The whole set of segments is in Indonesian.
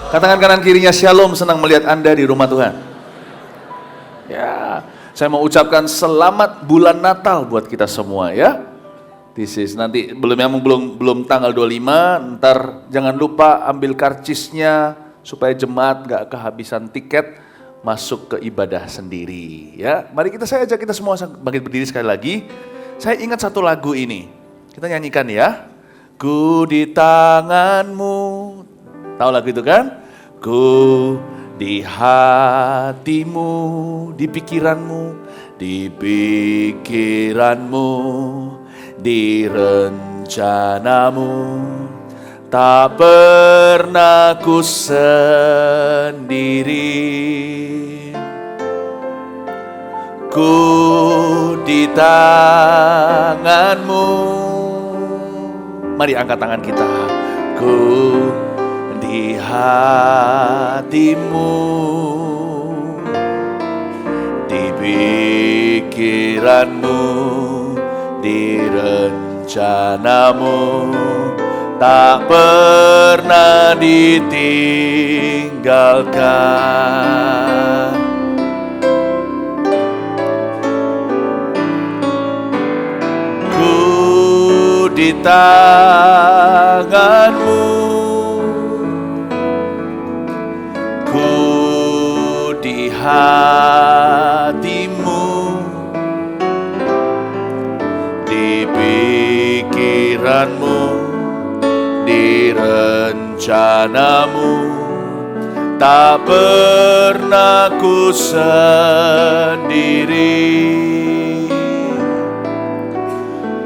Katakan kanan kirinya, Shalom, senang melihat Anda di rumah Tuhan. Ya, saya mau ucapkan selamat bulan Natal buat kita semua ya. This is nanti belum tanggal 25, ntar jangan lupa ambil karcisnya supaya jemaat gak kehabisan tiket masuk ke ibadah sendiri ya. Mari saya ajak kita semua bangkit berdiri sekali lagi. Saya ingat satu lagu ini. Kita nyanyikan ya. Ku di tanganmu. Tahu lagu itu kan? Ku di hatimu, di pikiranmu, di rencanamu. Tak pernah ku sendiri. Ku di tanganmu. Mari angkat tangan kita. Ku di hatimu, di pikiranmu, di rencanamu, tak pernah ditinggalkan. Ku di tanganmu, ku di hatimu, di pikiranmu, di rencanamu, tak pernah ku sendiri.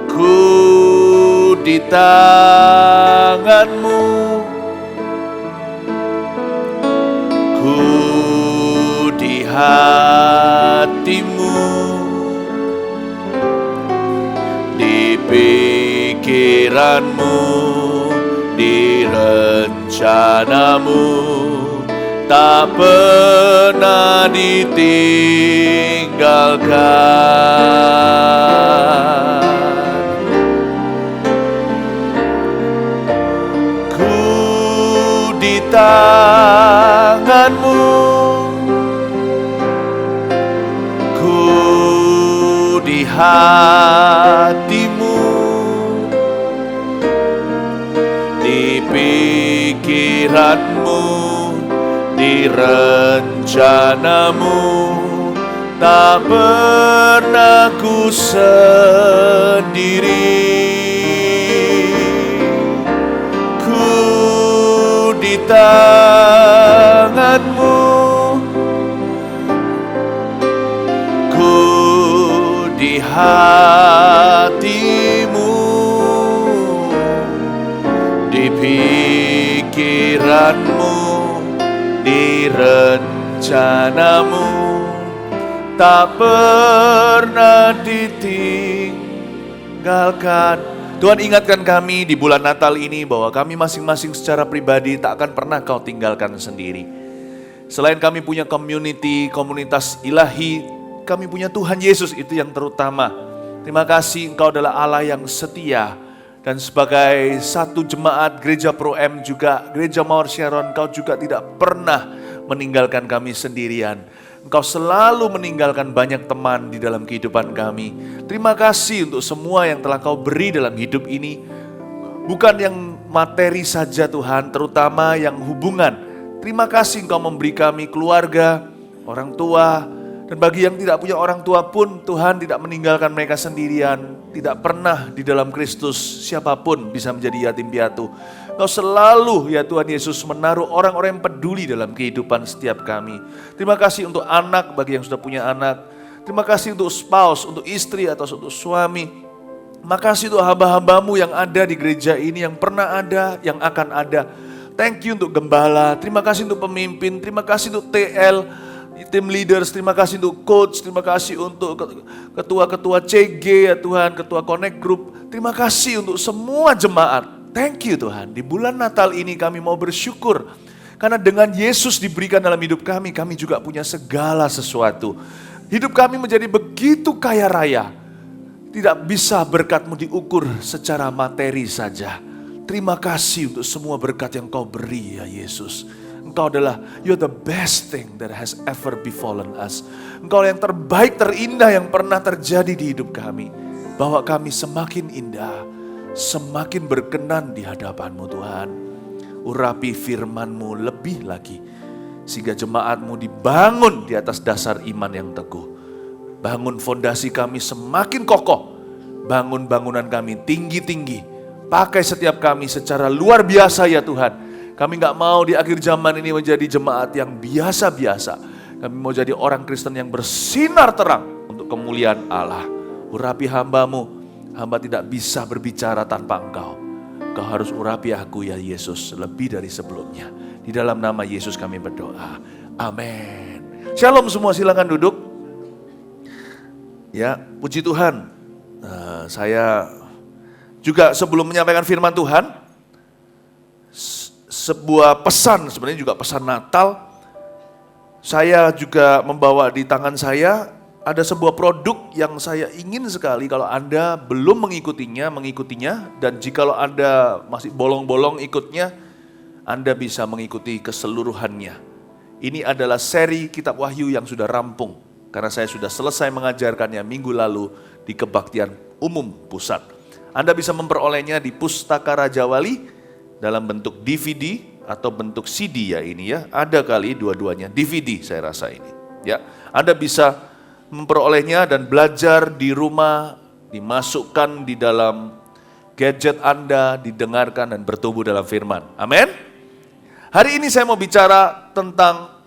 Ku di tanganmu, ku di hatimu, di pikiranmu, di rencanamu, tak pernah ditinggalkan. Ku di tanganmu, ku di hatimu, di pikiranmu, di rencanamu, tak pernah ku sendiri. Ku di tanganmu, ku di hatimu, di pikiranmu, di rencanamu, tak pernah ditinggalkan. Tuhan ingatkan kami di bulan Natal ini bahwa kami masing-masing secara pribadi tak akan pernah Kau tinggalkan sendiri. Selain kami punya community, komunitas ilahi, kami punya Tuhan Yesus, itu yang terutama. Terima kasih Engkau adalah Allah yang setia. Dan sebagai satu jemaat Gereja Pro M juga, Gereja Mawar Sharon, Engkau juga tidak pernah meninggalkan kami sendirian. Engkau selalu meninggalkan banyak teman di dalam kehidupan kami. Terima kasih untuk semua yang telah Kau beri dalam hidup ini. Bukan yang materi saja Tuhan, terutama yang hubungan. Terima kasih Engkau memberi kami keluarga, orang tua. Dan bagi yang tidak punya orang tua pun, Tuhan tidak meninggalkan mereka sendirian. Tidak pernah di dalam Kristus siapapun bisa menjadi yatim piatu. Engkau selalu ya Tuhan Yesus menaruh orang-orang yang peduli dalam kehidupan setiap kami. Terima kasih untuk anak bagi yang sudah punya anak. Terima kasih untuk spouse, untuk istri atau untuk suami. Terima kasih untuk hamba-hambamu yang ada di gereja ini, yang pernah ada, yang akan ada. Thank you untuk gembala, terima kasih untuk pemimpin, terima kasih untuk TL, tim leaders, terima kasih untuk coach, terima kasih untuk ketua-ketua CG ya Tuhan, ketua Connect Group. Terima kasih untuk semua jemaat. Thank you Tuhan, di bulan Natal ini kami mau bersyukur. Karena dengan Yesus diberikan dalam hidup kami juga punya segala sesuatu. Hidup kami menjadi begitu kaya raya. Tidak bisa berkat-Mu diukur secara materi saja. Terima kasih untuk semua berkat yang Kau beri ya Yesus. Engkau adalah, you're the best thing that has ever befallen us. Engkau yang terbaik, terindah yang pernah terjadi di hidup kami. Bahwa kami semakin indah, semakin berkenan di hadapan-Mu Tuhan. Urapi firman-Mu lebih lagi, sehingga jemaat-Mu dibangun di atas dasar iman yang teguh. Bangun fondasi kami semakin kokoh. Bangun bangunan kami tinggi-tinggi. Pakai setiap kami secara luar biasa ya Tuhan. Kami gak mau di akhir zaman ini menjadi jemaat yang biasa-biasa. Kami mau jadi orang Kristen yang bersinar terang untuk kemuliaan Allah. Urapi hamba-Mu. Hamba tidak bisa berbicara tanpa Engkau. Engkau harus urapi aku ya Yesus lebih dari sebelumnya. Di dalam nama Yesus kami berdoa. Amin. Shalom semua, silakan duduk. Ya, puji Tuhan. Saya juga sebelum menyampaikan firman Tuhan, sebuah pesan, sebenarnya juga pesan Natal, saya juga membawa di tangan saya, ada sebuah produk yang saya ingin sekali kalau Anda belum mengikutinya, dan jikalau Anda masih bolong-bolong ikutnya, Anda bisa mengikuti keseluruhannya. Ini adalah seri Kitab Wahyu yang sudah rampung, karena saya sudah selesai mengajarkannya minggu lalu di Kebaktian Umum Pusat. Anda bisa memperolehnya di Pustaka Raja Wali dalam bentuk DVD atau bentuk CD ya ini ya. Ada kali dua-duanya, DVD saya rasa ini. Ya, Anda bisa memperolehnya dan belajar di rumah, dimasukkan di dalam gadget Anda, didengarkan dan bertumbuh dalam firman. Amin. Hari ini saya mau bicara tentang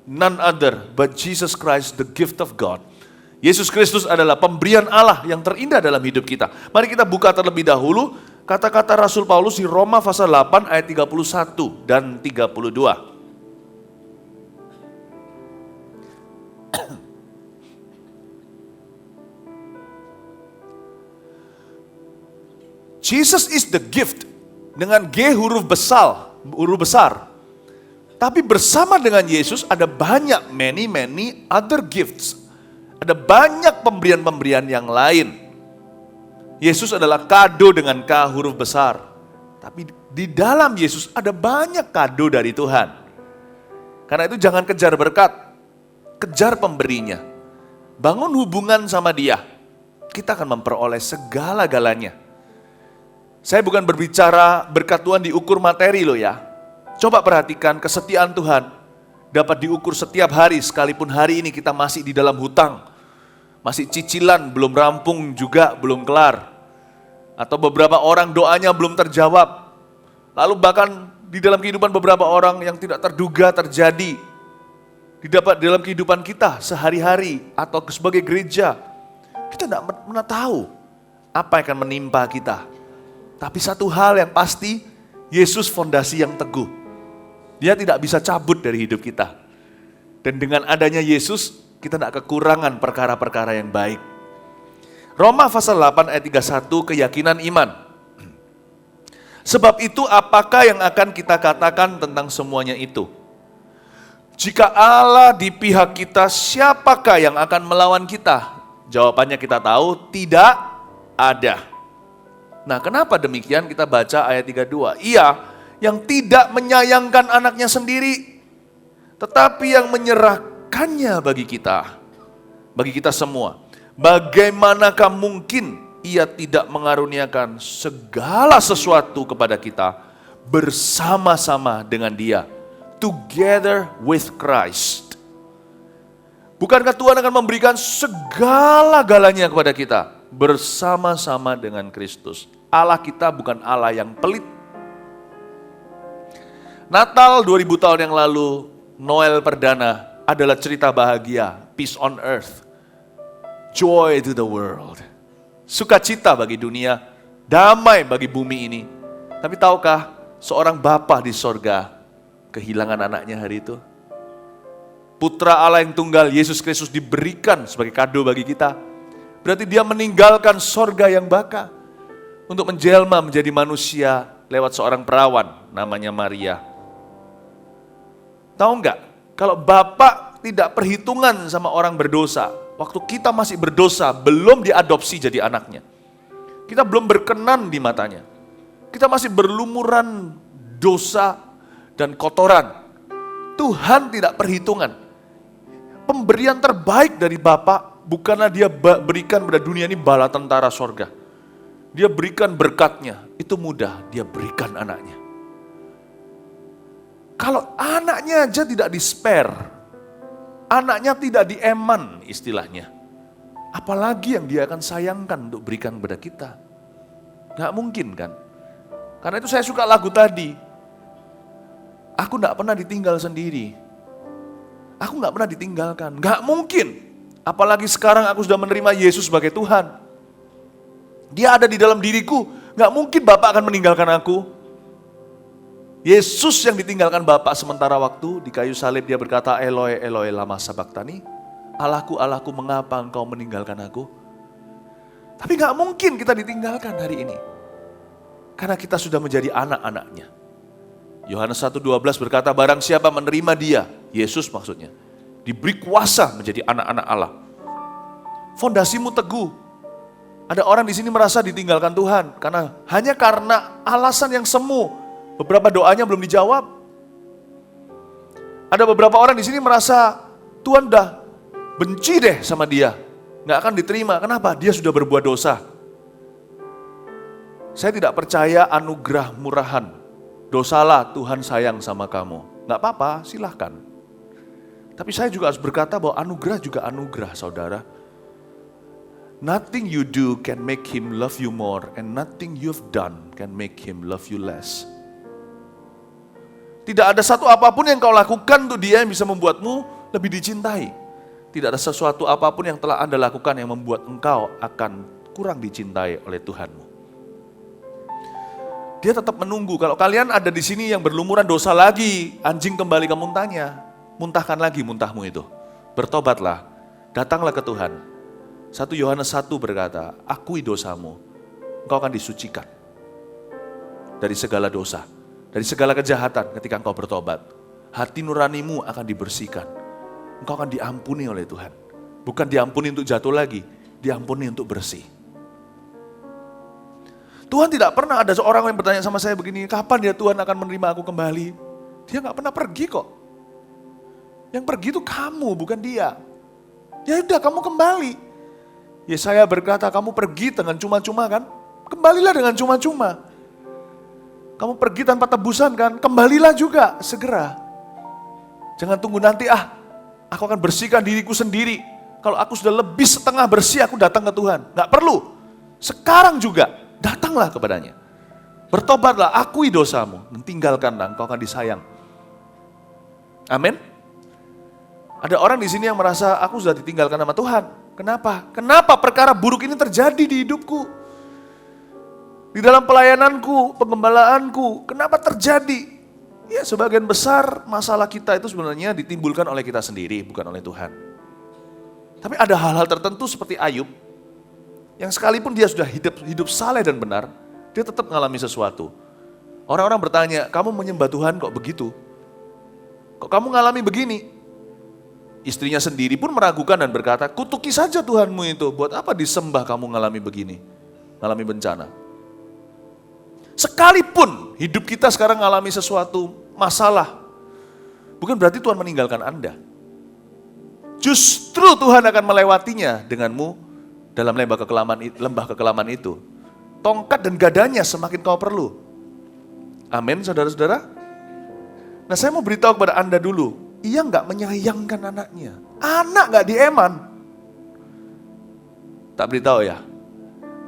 none other but Jesus Christ, the gift of God. Yesus Kristus adalah pemberian Allah yang terindah dalam hidup kita. Mari kita buka terlebih dahulu kata-kata Rasul Paulus di Roma pasal 8 ayat 31 dan 32. Jesus is the gift dengan G huruf besar. Tapi bersama dengan Yesus ada banyak many other gifts. Ada banyak pemberian-pemberian yang lain. Yesus adalah kado dengan K huruf besar. Tapi di dalam Yesus ada banyak kado dari Tuhan. Karena itu jangan kejar berkat, kejar pemberinya. Bangun hubungan sama Dia. Kita akan memperoleh segala-galanya. Saya bukan berbicara berkat Tuhan diukur materi loh ya. Coba perhatikan kesetiaan Tuhan dapat diukur setiap hari, sekalipun hari ini kita masih di dalam hutang, masih cicilan, belum rampung juga, belum kelar. Atau beberapa orang doanya belum terjawab. Lalu bahkan di dalam kehidupan beberapa orang yang tidak terduga terjadi dalam kehidupan kita sehari-hari atau sebagai gereja. Kita tidak pernah tahu apa yang akan menimpa kita. Tapi satu hal yang pasti, Yesus fondasi yang teguh. Dia tidak bisa cabut dari hidup kita. Dan dengan adanya Yesus, kita tidak kekurangan perkara-perkara yang baik. Roma pasal 8 ayat 31, keyakinan iman. Sebab itu apakah yang akan kita katakan tentang semuanya itu? Jika Allah di pihak kita, siapakah yang akan melawan kita? Jawabannya kita tahu, tidak ada. Nah, kenapa demikian? Kita baca ayat 32. Ia yang tidak menyayangkan anaknya sendiri, tetapi yang menyerahkannya bagi kita semua. Bagaimanakah mungkin Ia tidak mengaruniakan segala sesuatu kepada kita bersama-sama dengan Dia, together with Christ. Bukankah Tuhan akan memberikan segala-galanya kepada kita bersama-sama dengan Kristus? Allah kita bukan Allah yang pelit. Natal 2000 tahun yang lalu, Noel perdana adalah cerita bahagia, peace on earth, joy to the world. Sukacita bagi dunia, damai bagi bumi ini. Tapi tahukah seorang bapa di sorga kehilangan anaknya hari itu? Putra Allah yang tunggal, Yesus Kristus diberikan sebagai kado bagi kita. Berarti Dia meninggalkan sorga yang baka untuk menjelma menjadi manusia lewat seorang perawan namanya Maria. Tahu enggak, kalau Bapak tidak perhitungan sama orang berdosa, waktu kita masih berdosa, belum diadopsi jadi anaknya. Kita belum berkenan di matanya. Kita masih berlumuran dosa dan kotoran. Tuhan tidak perhitungan. Pemberian terbaik dari Bapa bukanlah dia berikan pada dunia ini bala tentara sorga. Dia berikan berkatnya, itu mudah, dia berikan anaknya. Kalau anaknya aja tidak di-spare, anaknya tidak dieman istilahnya, apalagi yang dia akan sayangkan untuk berikan kepada kita. Gak mungkin kan? Karena itu saya suka lagu tadi. Aku gak pernah ditinggal sendiri. Aku gak pernah ditinggalkan. Gak mungkin. Apalagi sekarang aku sudah menerima Yesus sebagai Tuhan. Dia ada di dalam diriku. Gak mungkin Bapak akan meninggalkan aku. Yesus yang ditinggalkan Bapak sementara waktu di kayu salib, dia berkata, Eloi, Eloi, lama sabachthani. Allahku, Allahku, mengapa engkau meninggalkan aku? Tapi gak mungkin kita ditinggalkan hari ini. Karena kita sudah menjadi anak-anaknya. Yohanes 1:12 berkata, barang siapa menerima dia, Yesus maksudnya, diberi kuasa menjadi anak-anak Allah. Fondasimu teguh. Ada orang di sini merasa ditinggalkan Tuhan hanya karena alasan yang semu. Beberapa doanya belum dijawab. Ada beberapa orang di sini merasa Tuhan udah benci deh sama dia, nggak akan diterima. Kenapa? Dia sudah berbuat dosa. Saya tidak percaya anugerah murahan. Dosalah Tuhan sayang sama kamu. Nggak apa-apa, silahkan. Tapi saya juga harus berkata bahwa anugerah juga anugerah, saudara. Nothing you do can make him love you more, and nothing you've done can make him love you less. Tidak ada satu apapun yang kau lakukan untuk dia yang bisa membuatmu lebih dicintai. Tidak ada sesuatu apapun yang telah Anda lakukan yang membuat engkau akan kurang dicintai oleh Tuhanmu. Dia tetap menunggu. Kalau kalian ada di sini yang berlumuran dosa lagi, anjing kembali ke muntahnya, muntahkan lagi muntahmu itu. Bertobatlah, datanglah ke Tuhan. 1 Yohanes 1 berkata, akui dosamu, engkau akan disucikan dari segala dosa, dari segala kejahatan ketika engkau bertobat. Hati nuranimu akan dibersihkan. Engkau akan diampuni oleh Tuhan. Bukan diampuni untuk jatuh lagi, diampuni untuk bersih. Tuhan tidak pernah ada seorang yang bertanya sama saya begini, kapan ya Tuhan akan menerima aku kembali? Dia gak pernah pergi kok. Yang pergi itu kamu, bukan dia. Ya udah, kamu kembali. Yesaya berkata, kamu pergi dengan cuma-cuma kan? Kembalilah dengan cuma-cuma. Kamu pergi tanpa tebusan kan? Kembalilah juga, segera. Jangan tunggu nanti, aku akan bersihkan diriku sendiri. Kalau aku sudah lebih setengah bersih, aku datang ke Tuhan. Gak perlu. Sekarang juga. Datanglah kepadanya. Bertobatlah, akui dosamu, dan tinggalkanlah, engkau akan disayang. Amin. Ada orang di sini yang merasa aku sudah ditinggalkan sama Tuhan. Kenapa? Kenapa perkara buruk ini terjadi di hidupku? Di dalam pelayananku, pengembalaanku, kenapa terjadi? Ya, sebagian besar masalah kita itu sebenarnya ditimbulkan oleh kita sendiri, bukan oleh Tuhan. Tapi ada hal-hal tertentu seperti Ayub, yang sekalipun dia sudah hidup saleh dan benar, dia tetap mengalami sesuatu. Orang-orang bertanya, kamu menyembah Tuhan kok begitu? Kok kamu mengalami begini? Istrinya sendiri pun meragukan dan berkata, kutuki saja Tuhanmu itu, buat apa disembah kamu mengalami begini? Mengalami bencana. Sekalipun hidup kita sekarang mengalami sesuatu masalah, bukan berarti Tuhan meninggalkan Anda. Justru Tuhan akan melewatinya denganmu dalam lembah kekelaman itu. Tongkat dan gadanya semakin kau perlu. Amin, saudara-saudara. Nah, saya mau beritahu kepada Anda dulu, ia nggak menyayangkan anaknya. Anak nggak dieman. Tak beritahu ya,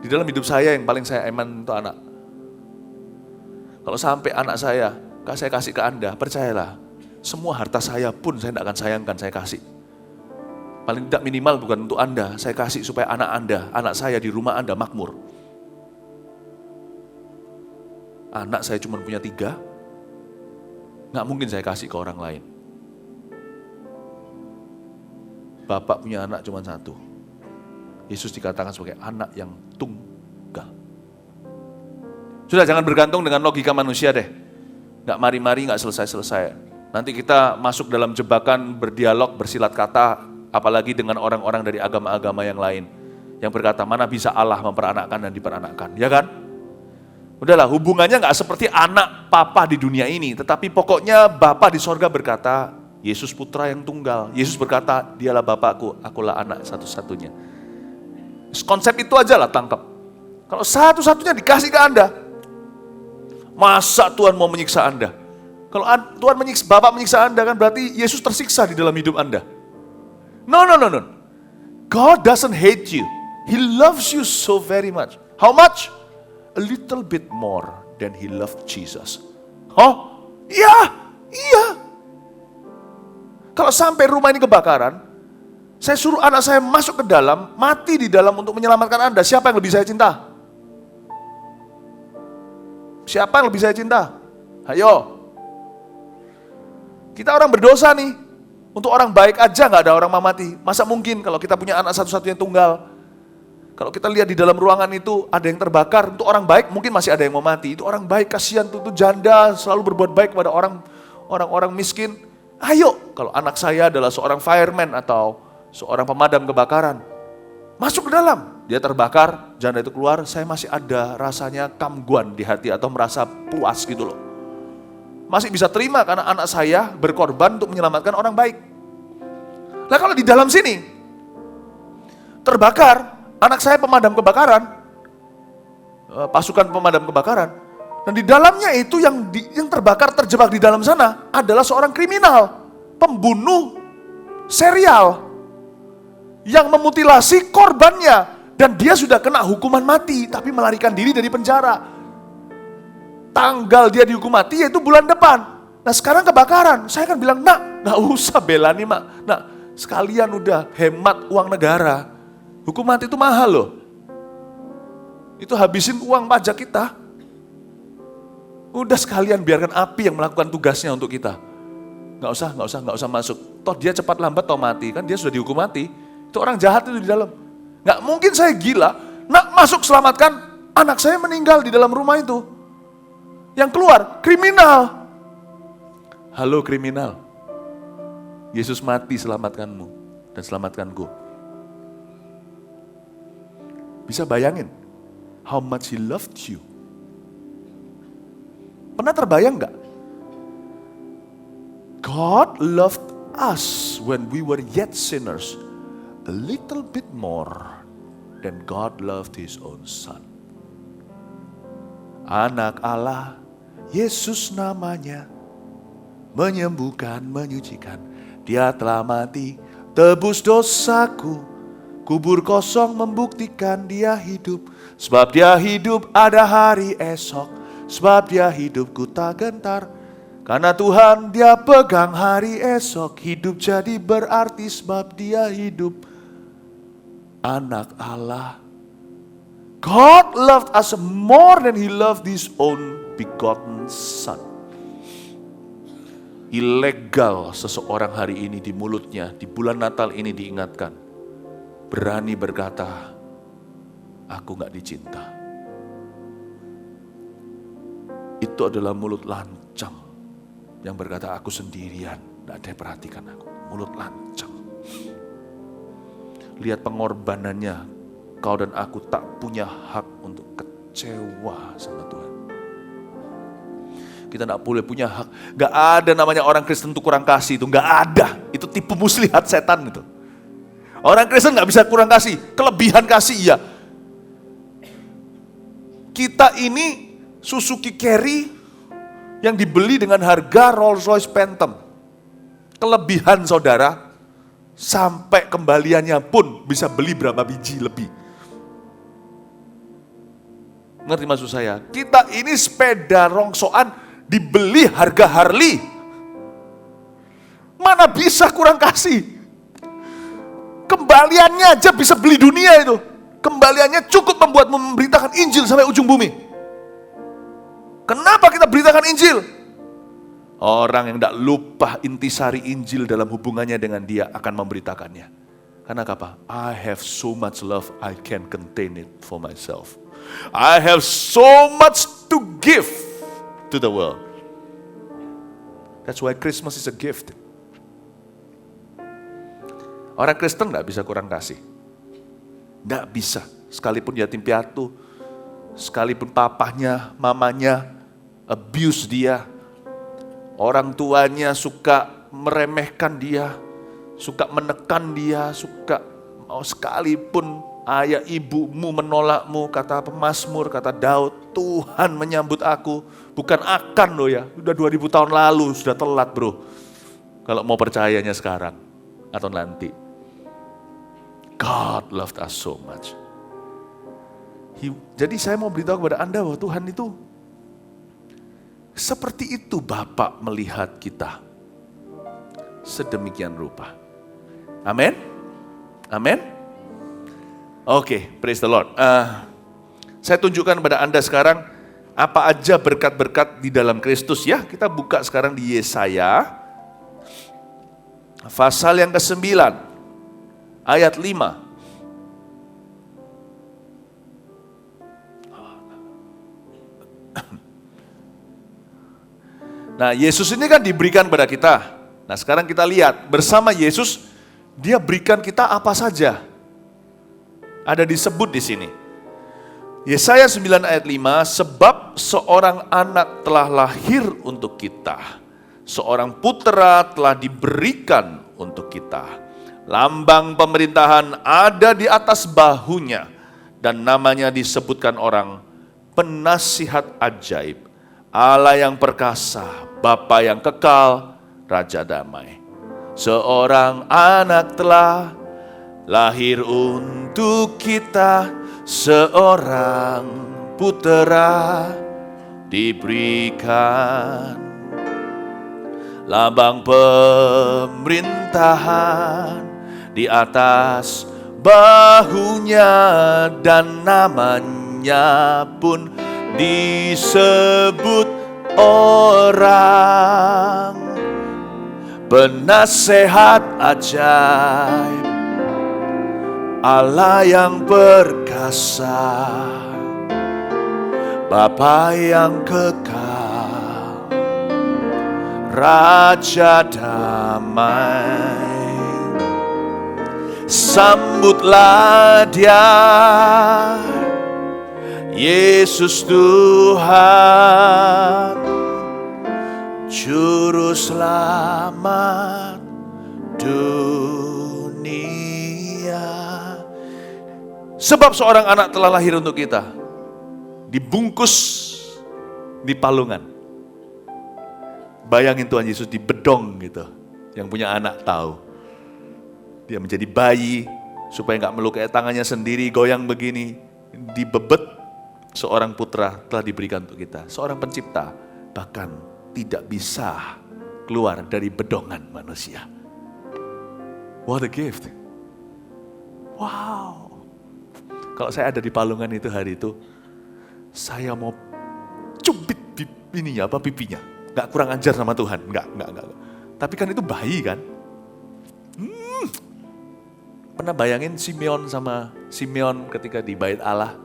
di dalam hidup saya yang paling saya eman itu anak. Kalau sampai anak saya kasih ke Anda, percayalah, semua harta saya pun saya tidak akan sayangkan, saya kasih. Paling tidak minimal bukan untuk Anda, saya kasih supaya anak saya di rumah Anda makmur. Anak saya cuma punya 3, nggak mungkin saya kasih ke orang lain. Bapak punya anak cuma 1. Yesus dikatakan sebagai anak yang tunggal. Sudah, jangan bergantung dengan logika manusia deh. Nggak mari-mari, nggak selesai-selesai. Nanti kita masuk dalam jebakan berdialog, bersilat kata, apalagi dengan orang-orang dari agama-agama yang lain. Yang berkata, mana bisa Allah memperanakkan dan diperanakkan, ya kan? Udahlah, hubungannya nggak seperti anak papa di dunia ini. Tetapi pokoknya Bapa di sorga berkata, Yesus putra yang tunggal. Yesus berkata, dialah Bapakku, akulah anak satu-satunya. Konsep itu aja lah tangkap. Kalau satu-satunya dikasih ke Anda, masa Tuhan mau menyiksa Anda? Kalau Tuhan Bapak menyiksa Anda kan berarti Yesus tersiksa di dalam hidup Anda. No. God doesn't hate you. He loves you so very much. How much? A little bit more than He loved Jesus. Oh, iya. Kalau sampai rumah ini kebakaran, saya suruh anak saya masuk ke dalam, mati di dalam untuk menyelamatkan Anda. Siapa yang lebih saya cinta? Siapa yang lebih saya cinta? Ayo. Kita orang berdosa nih. Untuk orang baik aja gak ada orang mau mati. Masa mungkin kalau kita punya anak satu-satunya tunggal. Kalau kita lihat di dalam ruangan itu ada yang terbakar. Untuk orang baik mungkin masih ada yang mau mati. Itu orang baik, kasihan itu janda selalu berbuat baik kepada orang-orang miskin. Ayo, kalau anak saya adalah seorang fireman atau seorang pemadam kebakaran, masuk ke dalam. Dia terbakar, janda itu keluar, saya masih ada rasanya kamguan di hati atau merasa puas gitu loh. Masih bisa terima karena anak saya berkorban untuk menyelamatkan orang baik. Nah kalau di dalam sini terbakar, anak saya pemadam kebakaran, pasukan pemadam kebakaran, dan di dalamnya itu yang terbakar terjebak di dalam sana adalah seorang kriminal, pembunuh serial yang memutilasi korbannya, dan dia sudah kena hukuman mati tapi melarikan diri dari penjara. Tanggal dia dihukum mati yaitu bulan depan. Nah sekarang kebakaran, saya kan bilang, nak, gak usah bela nih mak, nak, sekalian udah hemat uang negara. Hukum mati itu mahal loh. Itu habisin uang pajak kita. Udah sekalian biarkan api yang melakukan tugasnya untuk kita. Gak usah masuk. Toh dia cepat lambat toh mati, kan dia sudah dihukum mati. Itu orang jahat itu di dalam. Gak mungkin saya gila, nak masuk selamatkan, anak saya meninggal di dalam rumah itu. Yang keluar, kriminal. Halo kriminal. Yesus mati selamatkanmu dan selamatkanku. Bisa bayangin how much He loved you. Pernah terbayang gak? God loved us when we were yet sinners a little bit more than God loved His own Son. Anak Allah, Yesus namanya, menyembuhkan, menyucikan. Dia telah mati, tebus dosaku. Kubur kosong membuktikan dia hidup. Sebab dia hidup ada hari esok. Sebab dia hidup ku tak gentar. Karena Tuhan dia pegang hari esok. Hidup jadi berarti sebab dia hidup. Anak Allah. God loved us more than He loved His own begotten Son. Ilegal seseorang hari ini di mulutnya, di bulan Natal ini diingatkan. Berani berkata, aku gak dicinta. Itu adalah mulut lancang yang berkata, aku sendirian, gak ada yang perhatikan aku. Mulut lancang. Lihat pengorbanannya. Kau dan aku tak punya hak untuk kecewa sama Tuhan. Kita tak boleh punya hak. Gak ada namanya orang Kristen itu kurang kasih. Itu gak ada. Itu tipu muslihat setan itu. Orang Kristen gak bisa kurang kasih. Kelebihan kasih iya. Kita ini Suzuki Carry yang dibeli dengan harga Rolls Royce Phantom. Kelebihan saudara, sampai kembaliannya pun bisa beli berapa biji lebih. Ngerti maksud saya? Kita ini sepeda rongsokan dibeli harga Harley. Mana bisa kurang kasih? Kembaliannya aja bisa beli dunia itu. Kembaliannya cukup membuatmu memberitakan Injil sampai ujung bumi. Kenapa kita beritakan Injil? Orang yang tidak lupa intisari Injil dalam hubungannya dengan dia akan memberitakannya. Karena apa? I have so much love, I can contain it for myself. I have so much to give to the world. That's why Christmas is a gift. Orang Kristen gak bisa kurang kasih. Gak bisa. Sekalipun yatim piatu, sekalipun papahnya, mamanya abuse dia, orang tuanya suka meremehkan dia, suka menekan dia, suka mau sekalipun ayah ibumu menolakmu, kata pemazmur, kata Daud, Tuhan menyambut aku, bukan akan loh ya, udah 2000 tahun lalu, sudah telat bro. Kalau mau percayanya sekarang atau nanti. God loved us so much. Jadi saya mau beritahu kepada Anda bahwa Tuhan itu seperti itu Bapa melihat kita. Sedemikian rupa. Amin? Amin? Oke, praise the Lord. Saya tunjukkan kepada Anda sekarang apa aja berkat-berkat di dalam Kristus ya. Kita buka sekarang di Yesaya. Pasal yang ke-9. Ayat 5. Nah, Yesus ini kan diberikan kepada kita. Nah, sekarang kita lihat bersama Yesus, dia berikan kita apa saja. Ada disebut di sini. Yesaya 9 ayat 5, sebab seorang anak telah lahir untuk kita. Seorang putera telah diberikan untuk kita. Lambang pemerintahan ada di atas bahunya. Dan namanya disebutkan orang penasihat ajaib. Allah yang perkasa, Bapa yang kekal, Raja damai. Seorang anak telah lahir untuk kita, seorang putera diberikan. Lambang pemerintahan di atas bahunya dan namanya pun disebut orang penasehat ajaib, Allah yang perkasa, Bapa yang kekal, Raja damai. Sambutlah dia, Yesus Tuhan, Juru Selamat dunia. Sebab seorang anak telah lahir untuk kita, dibungkus di palungan. Bayangin Tuhan Yesus di bedong gitu. Yang punya anak tahu. Dia menjadi bayi supaya gak melukai tangannya sendiri, goyang begini. Dibebet, seorang putra telah diberikan untuk kita. Seorang pencipta bahkan tidak bisa keluar dari bedongan manusia. What a gift. Wow. Kalau saya ada di palungan itu hari itu, saya mau cubit pipinya. Gak kurang ajar sama Tuhan, enggak. Tapi kan itu bayi kan. Pernah bayangin Simeon ketika di Bait Allah?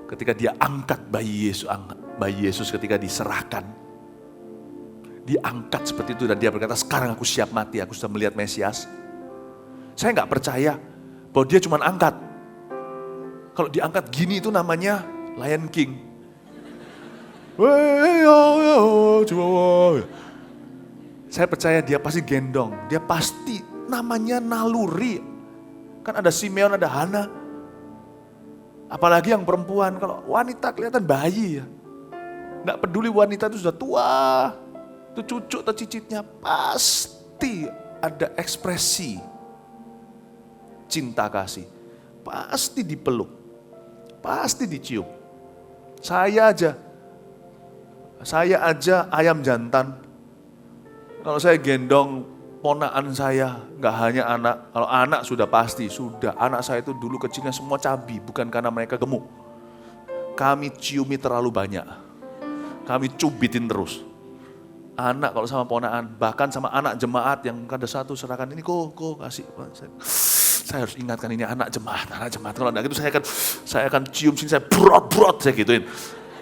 Ketika dia angkat bayi Yesus ketika diserahkan. Diangkat seperti itu dan dia berkata, sekarang aku siap mati, aku sudah melihat Mesias. Saya gak percaya bahwa dia cuma angkat. Kalau diangkat gini itu namanya Lion King. Saya percaya dia pasti gendong, dia pasti namanya naluri. Kan ada Simeon, ada Hana. Apalagi yang perempuan, kalau wanita kelihatan bayi ya. Nggak peduli wanita itu sudah tua, itu cucu atau cicitnya, pasti ada ekspresi cinta kasih. Pasti dipeluk, pasti dicium. Saya aja ayam jantan. Kalau saya gendong ponakan saya, nggak hanya anak. Kalau anak sudah pasti, sudah. Anak saya itu dulu kecilnya semua cabi, bukan karena mereka gemuk. Kami ciumi terlalu banyak. Kami cubitin terus. Anak kalau sama ponakan, bahkan sama anak jemaat yang ada satu serahkan ini, kok kasih. Saya harus ingatkan ini anak jemaat. Kalau enggak gitu saya akan cium sini, saya brot, saya gituin.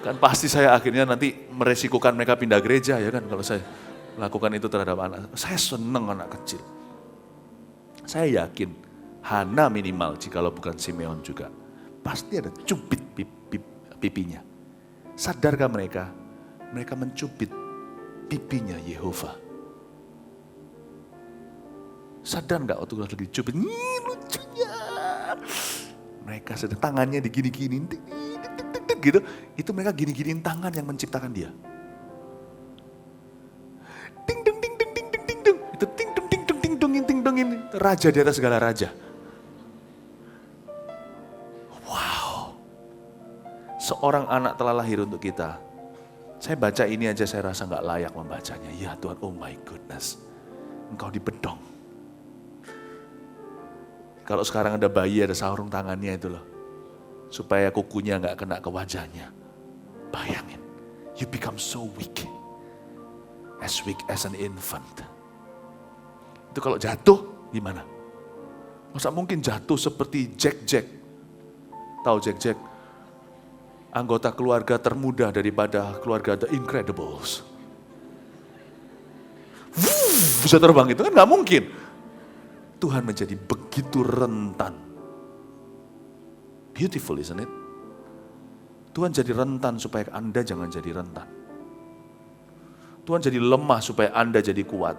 Kan pasti saya akhirnya nanti meresikukan mereka pindah gereja ya kan kalau saya lakukan itu terhadap anak. Saya senang anak kecil. Saya yakin Hana minimal jikalau bukan Simeon juga. Pasti ada cubit pipinya. Sadarkah mereka? Mereka mencubit pipinya Yehova. Sadar nggak waktu lagi cubit? Lucunya. Mereka sedang tangannya digini-giniin, gitu. Itu mereka gini-giniin tangan yang menciptakan dia. Ting dung ting dung ting dung ting dung. Itu ting dung ting dung ting dung ting dung ini. Raja di atas segala raja. Wow. Seorang anak telah lahir untuk kita. Saya baca ini aja saya rasa nggak layak membacanya. Ya Tuhan, oh my goodness. Engkau dibedong. Kalau sekarang ada bayi, ada sarung tangannya itu loh. Supaya kukunya nggak kena ke wajahnya. Bayangin, you become so weak as an infant. Itu kalau jatuh, gimana? Masa mungkin jatuh seperti Jack? Tahu Jack? Anggota keluarga termuda daripada keluarga The Incredibles. Bisa terbang itu kan nggak mungkin. Tuhan menjadi begitu rentan. Beautiful, isn't it? Tuhan jadi rentan supaya Anda jangan jadi rentan. Tuhan jadi lemah supaya Anda jadi kuat.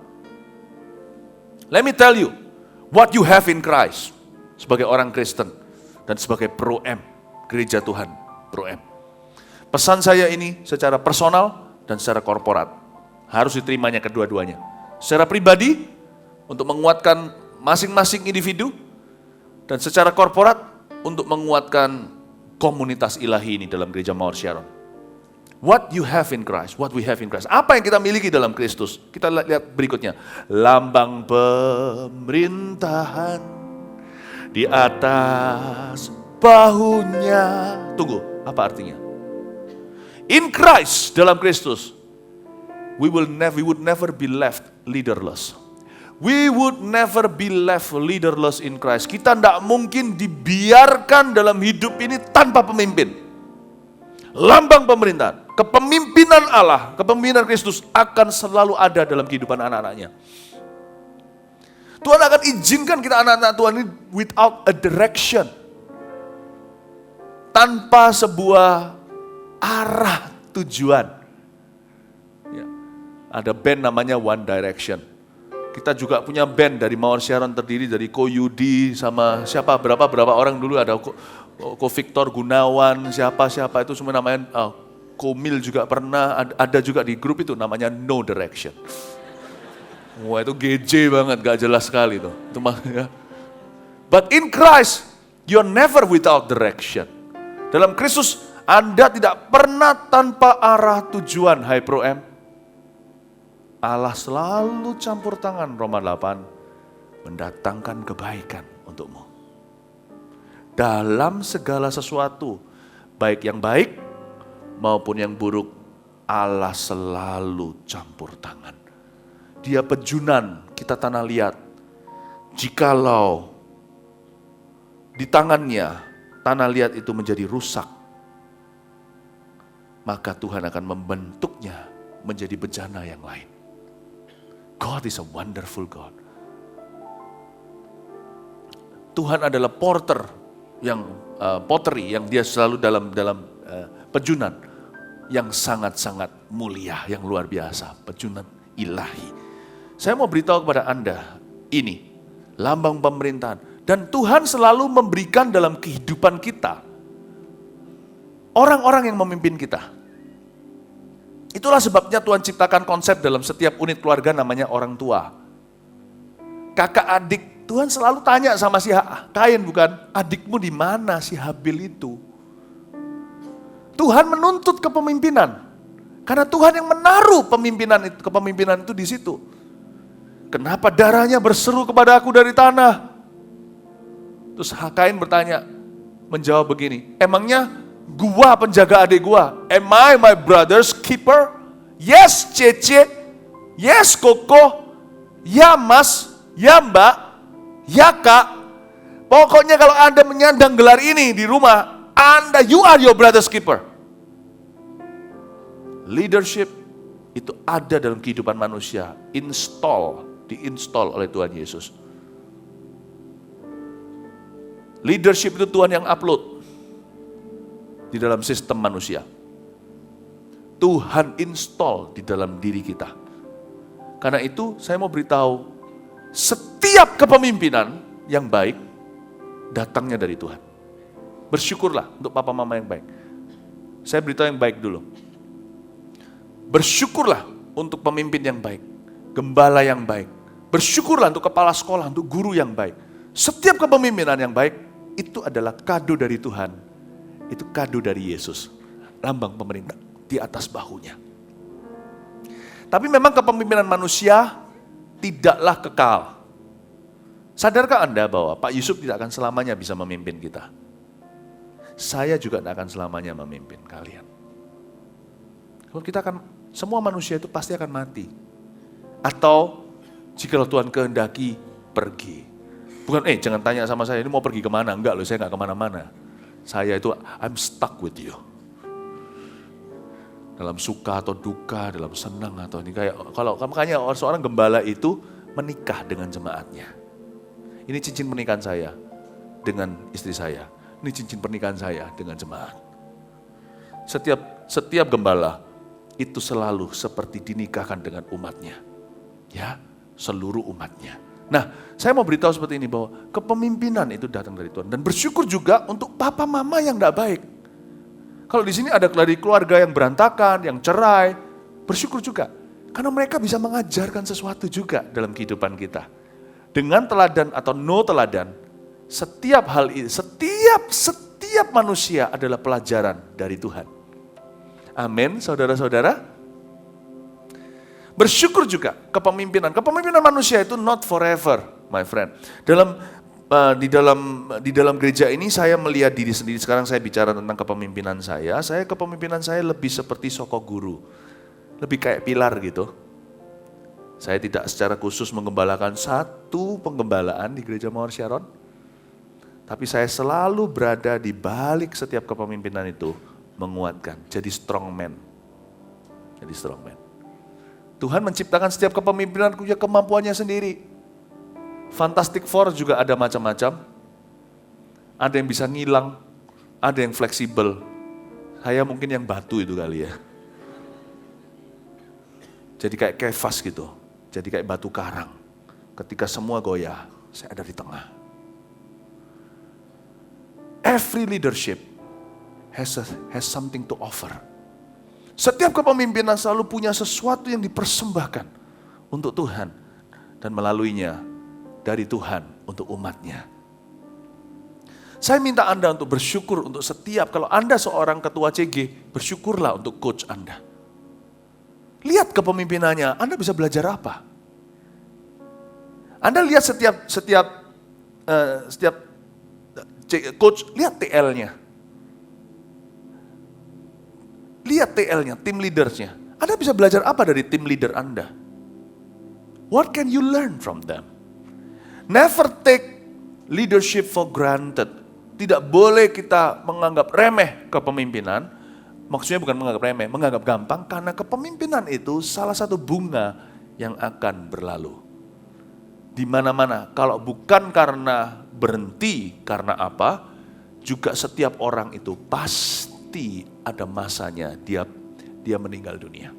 Let me tell you, what you have in Christ, sebagai orang Kristen, dan sebagai Pro M, gereja Tuhan, Pro M. Pesan saya ini secara personal dan secara korporat. Harus diterimanya kedua-duanya. Secara pribadi, untuk menguatkan masing-masing individu, dan secara korporat untuk menguatkan komunitas ilahi ini dalam gereja Mawar Sharon. What you have in Christ, what we have in Christ. Apa yang kita miliki dalam Kristus? Kita lihat berikutnya. Lambang pemerintahan di atas bahunya. Tunggu, apa artinya? In Christ, dalam Kristus, we would never be left leaderless. We would never be left leaderless in Christ. Kita tidak mungkin dibiarkan dalam hidup ini tanpa pemimpin. Lambang pemerintahan, kepemimpinan Allah, kepemimpinan Kristus akan selalu ada dalam kehidupan anak-anaknya. Tuhan akan izinkan kita anak-anak Tuhan ini without a direction. Tanpa sebuah arah tujuan. Ya. Ada band namanya One Direction. Kita juga punya band dari Mawar Sharon terdiri dari Ko Yudi sama siapa berapa orang dulu, ada Ko Victor Gunawan, siapa itu semua namanya, Ko Mil juga pernah, ada juga di grup itu namanya No Direction. Wah itu GJ banget, gak jelas sekali tuh. Ya. But in Christ, you're never without direction. Dalam Kristus, Anda tidak pernah tanpa arah tujuan, hai Pro M. Allah selalu campur tangan, Roma 8, mendatangkan kebaikan untukmu. Dalam segala sesuatu, baik yang baik maupun yang buruk, Allah selalu campur tangan. Dia pejunan, kita tanah liat. Jikalau di tangannya, tanah liat itu menjadi rusak, maka Tuhan akan membentuknya menjadi bejana yang lain. God is a wonderful God. Tuhan adalah porter yang pottery yang dia selalu dalam pejunan yang sangat-sangat mulia, yang luar biasa, pejunan ilahi. Saya mau beritahu kepada Anda, ini lambang pemerintahan, dan Tuhan selalu memberikan dalam kehidupan kita orang-orang yang memimpin kita. Itulah sebabnya Tuhan ciptakan konsep dalam setiap unit keluarga namanya orang tua. Kakak adik, Tuhan selalu tanya sama si Kain, bukan? Adikmu di mana si Habil itu? Tuhan menuntut kepemimpinan. Karena Tuhan yang menaruh kepemimpinan itu di situ. Kenapa darahnya berseru kepada aku dari tanah? Terus Kain bertanya, menjawab begini, emangnya gua penjaga adik gua? Am I my brother's keeper? Yes, Cece. Yes, Koko. Ya, Mas. Ya, Mbak. Ya, Kak. Pokoknya kalau Anda menyandang gelar ini di rumah, you are your brother's keeper. Leadership itu ada dalam kehidupan manusia. Diinstall oleh Tuhan Yesus. Leadership itu Tuhan yang upload di dalam sistem manusia. Tuhan install di dalam diri kita. Karena itu saya mau beritahu, Setiap kepemimpinan yang baik datangnya dari Tuhan. Bersyukurlah untuk papa mama yang baik. Saya beritahu yang baik dulu. Bersyukurlah untuk pemimpin yang baik, gembala yang baik. Bersyukurlah untuk kepala sekolah, untuk guru yang baik. Setiap kepemimpinan yang baik itu adalah kado dari Tuhan. Itu kado dari Yesus, lambang pemerintah di atas bahunya. Tapi memang kepemimpinan manusia tidaklah kekal. Sadarkah Anda bahwa Pak Yusuf tidak akan selamanya bisa memimpin kita? Saya juga tidak akan selamanya memimpin kalian. Kalau kita akan, semua manusia itu pasti akan mati. Atau jikalau Tuhan kehendaki, pergi. Bukan, jangan tanya sama saya, ini mau pergi kemana? Enggak loh, saya enggak kemana-mana. Saya itu, I'm stuck with you. Dalam suka atau duka, dalam senang atau ini kayak, makanya seorang gembala itu menikah dengan jemaatnya. Ini cincin pernikahan saya dengan istri saya. Ini cincin pernikahan saya dengan jemaat. Setiap gembala itu selalu seperti dinikahkan dengan umatnya. Ya, seluruh umatnya. Nah, saya mau beritahu seperti ini bahwa kepemimpinan itu datang dari Tuhan. Dan bersyukur juga untuk papa mama yang tidak baik. Kalau di sini ada dari keluarga yang berantakan, yang cerai, bersyukur juga. Karena mereka bisa mengajarkan sesuatu juga dalam kehidupan kita. Dengan teladan atau no teladan, setiap hal ini, setiap manusia adalah pelajaran dari Tuhan. Amin, saudara-saudara. Bersyukur juga kepemimpinan manusia itu not forever, my friend. Di dalam gereja ini saya melihat diri sendiri. Sekarang saya bicara tentang kepemimpinan saya. Kepemimpinan saya lebih seperti soko guru, lebih kayak pilar gitu. Saya tidak secara khusus menggembalakan satu penggembalaan di gereja Mawar Sharon. Tapi saya selalu berada di balik setiap kepemimpinan itu, menguatkan, jadi strong man. Jadi strong man. Tuhan menciptakan setiap kepemimpinan punya kemampuannya sendiri. Fantastic Four juga ada macam-macam. Ada yang bisa ngilang, ada yang fleksibel. Saya mungkin yang batu itu kali ya. Jadi kayak kefas gitu, jadi kayak batu karang. Ketika semua goyah, saya ada di tengah. Every leadership has something to offer. Setiap kepemimpinan selalu punya sesuatu yang dipersembahkan untuk Tuhan. Dan melaluinya dari Tuhan untuk umatnya. Saya minta Anda untuk bersyukur untuk setiap, kalau Anda seorang ketua CG, bersyukurlah untuk coach Anda. Lihat kepemimpinannya, Anda bisa belajar apa? Anda lihat setiap coach, lihat TL-nya. Lihat TL-nya, tim leadersnya. Anda bisa belajar apa dari tim leader Anda? What can you learn from them? Never take leadership for granted. Tidak boleh kita menganggap remeh kepemimpinan. Maksudnya bukan menganggap remeh, menganggap gampang. Karena kepemimpinan itu salah satu bunga yang akan berlalu. Di mana-mana, kalau bukan karena berhenti, karena apa? Juga setiap orang itu pasti ada masanya dia meninggal dunia.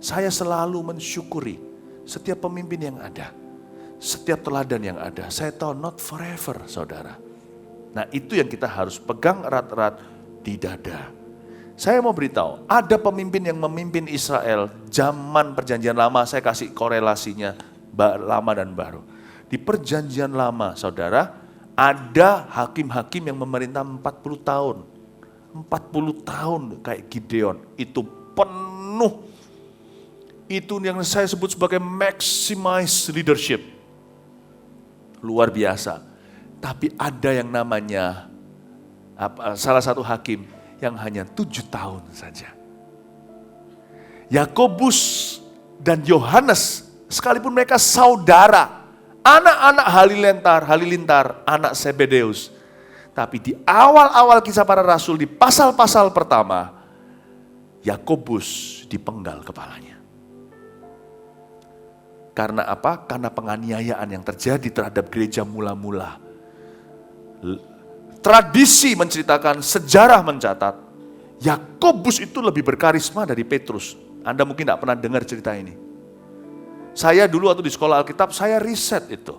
Saya selalu mensyukuri setiap pemimpin yang ada, setiap teladan yang ada. Saya tahu not forever, saudara. Nah, itu yang kita harus pegang erat-erat di dada. Saya mau beritahu, ada pemimpin yang memimpin Israel zaman perjanjian lama. Saya kasih korelasinya lama dan baru. Di perjanjian lama, saudara, ada hakim-hakim yang memerintah 40 tahun. 40 tahun kayak Gideon, itu penuh. Itu yang saya sebut sebagai maximize leadership. Luar biasa. Tapi ada yang namanya, salah satu hakim yang hanya 7 tahun saja. Yakobus dan Yohanes, sekalipun mereka saudara, anak-anak halilintar, anak Zebedeus. Tapi di awal-awal kisah para rasul, di pasal-pasal pertama, Yakobus dipenggal kepalanya. Karena apa? Karena penganiayaan yang terjadi terhadap gereja mula-mula. Tradisi menceritakan, sejarah mencatat, Yakobus itu lebih berkarisma dari Petrus. Anda mungkin tidak pernah dengar cerita ini. Saya dulu waktu di sekolah Alkitab, saya riset itu.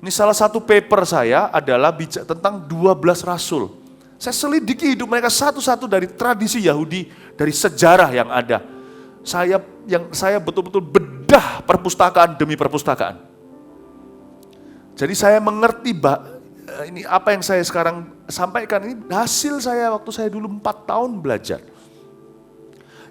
Ini salah satu paper saya adalah bicara tentang 12 rasul. Saya selidiki hidup mereka satu-satu dari tradisi Yahudi, dari sejarah yang ada. Saya betul-betul bedah perpustakaan demi perpustakaan. Jadi saya mengerti ini apa yang saya sekarang sampaikan, ini hasil saya waktu saya dulu 4 tahun belajar.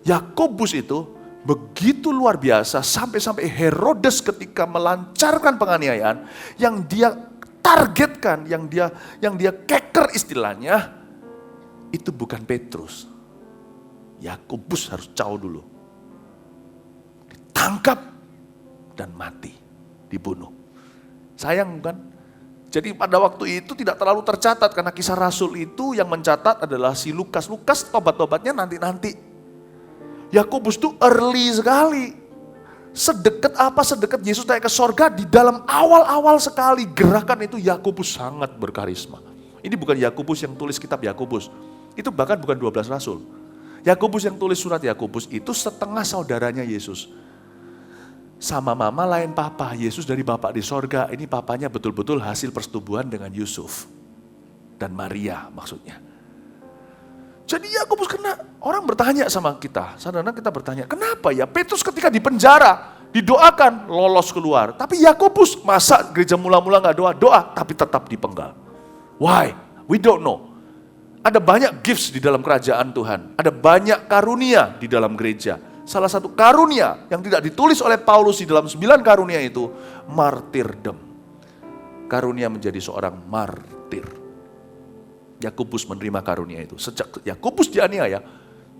Yakobus itu begitu luar biasa sampai Herodes ketika melancarkan penganiayaan yang dia targetkan, yang dia keker istilahnya, itu bukan Petrus. Yakobus harus jauh dulu. Ditangkap dan mati, dibunuh. Sayang kan? Jadi pada waktu itu tidak terlalu tercatat karena Kisah Rasul itu yang mencatat adalah si Lukas. Lukas tobat-tobatnya nanti. Yakobus itu early sekali. Sedekat Yesus naik ke sorga, di dalam awal-awal sekali gerakan itu Yakobus sangat berkarisma. Ini bukan Yakobus yang tulis kitab Yakobus. Itu bahkan bukan 12 rasul. Yakobus yang tulis surat Yakobus itu setengah saudaranya Yesus. Sama mama lain papa, Yesus dari bapak di sorga. Ini papanya betul-betul hasil persetubuhan dengan Yusuf dan Maria maksudnya. Jadi Yakobus kena, orang bertanya sama kita, saudara kita bertanya, kenapa ya Petrus ketika di penjara, didoakan lolos keluar. Tapi Yakobus masa gereja mula-mula gak doa, tapi tetap dipenggal. Why? We don't know. Ada banyak gifts di dalam kerajaan Tuhan, ada banyak karunia di dalam gereja. Salah satu karunia yang tidak ditulis oleh Paulus di dalam 9 karunia itu, martyrdom. Karunia menjadi seorang martir. Yakobus menerima karunia itu. Sejak Yakobus dianiaya,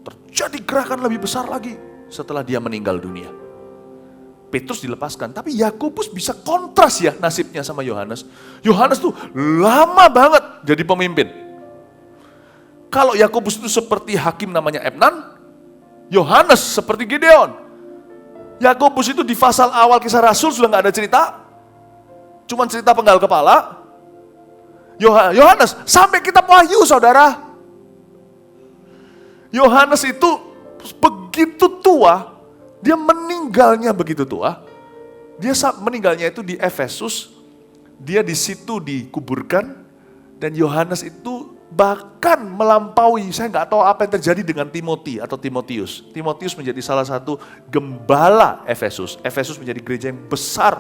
terjadi gerakan lebih besar lagi setelah dia meninggal dunia. Petrus dilepaskan, tapi Yakobus bisa kontras ya nasibnya sama Yohanes. Yohanes tuh lama banget jadi pemimpin. Kalau Yakobus itu seperti hakim namanya Ebnan, Yohanes seperti Gideon. Yakobus itu di pasal awal Kisah Rasul sudah gak ada cerita, cuman cerita penggal kepala. Yohanes sampai kitab Wahyu saudara. Yohanes itu begitu tua, dia meninggalnya begitu tua. Dia meninggalnya itu di Efesus, dia di situ dikuburkan, dan Yohanes itu bahkan melampaui, saya nggak tahu apa yang terjadi dengan Timothy atau Timotius. Timotius menjadi salah satu gembala Efesus. Efesus menjadi gereja yang besar.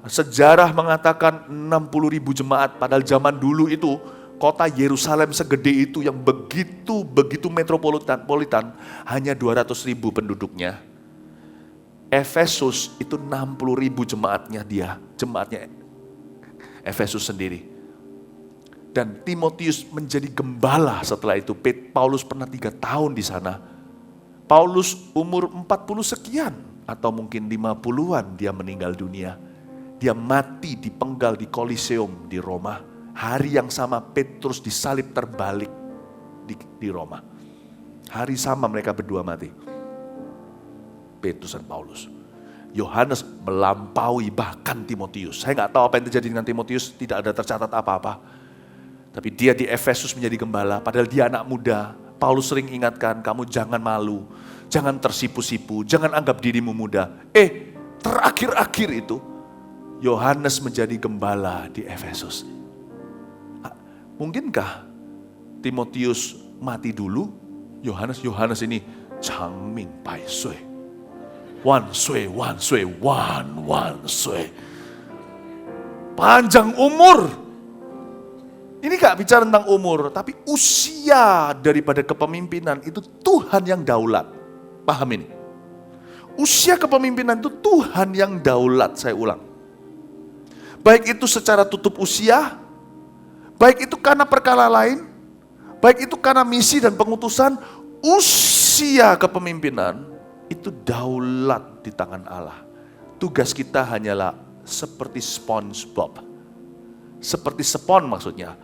Sejarah mengatakan 60.000 jemaat, padahal zaman dulu itu kota Yerusalem segede itu yang begitu metropolitan hanya 200.000 penduduknya. Efesus itu 60.000 jemaatnya Efesus sendiri. Dan Timotius menjadi gembala setelah itu. Paulus pernah 3 tahun di sana. Paulus umur 40 sekian atau mungkin 50-an dia meninggal dunia. Dia mati dipenggal di Koliseum di Roma. Hari yang sama Petrus disalib terbalik di Roma. Hari sama mereka berdua mati. Petrus dan Paulus. Yohanes melampaui bahkan Timotius. Saya nggak tahu apa yang terjadi dengan Timotius, tidak ada tercatat apa-apa. Tapi dia di Efesus menjadi gembala, padahal dia anak muda. Paulus sering ingatkan, kamu jangan malu, jangan tersipu-sipu, jangan anggap dirimu muda. Terakhir-akhir itu, Yohanes menjadi gembala di Efesus. Mungkinkah Timotius mati dulu? Yohanes ini Changming Pai Sui. Wan Sui. Panjang umur. Ini gak bicara tentang umur, tapi usia daripada kepemimpinan itu Tuhan yang daulat. Paham ini? Usia kepemimpinan itu Tuhan yang daulat, saya ulang. Baik itu secara tutup usia, baik itu karena perkara lain, baik itu karena misi dan pengutusan, usia kepemimpinan itu daulat di tangan Allah. Tugas kita hanyalah seperti SpongeBob. Seperti spon maksudnya,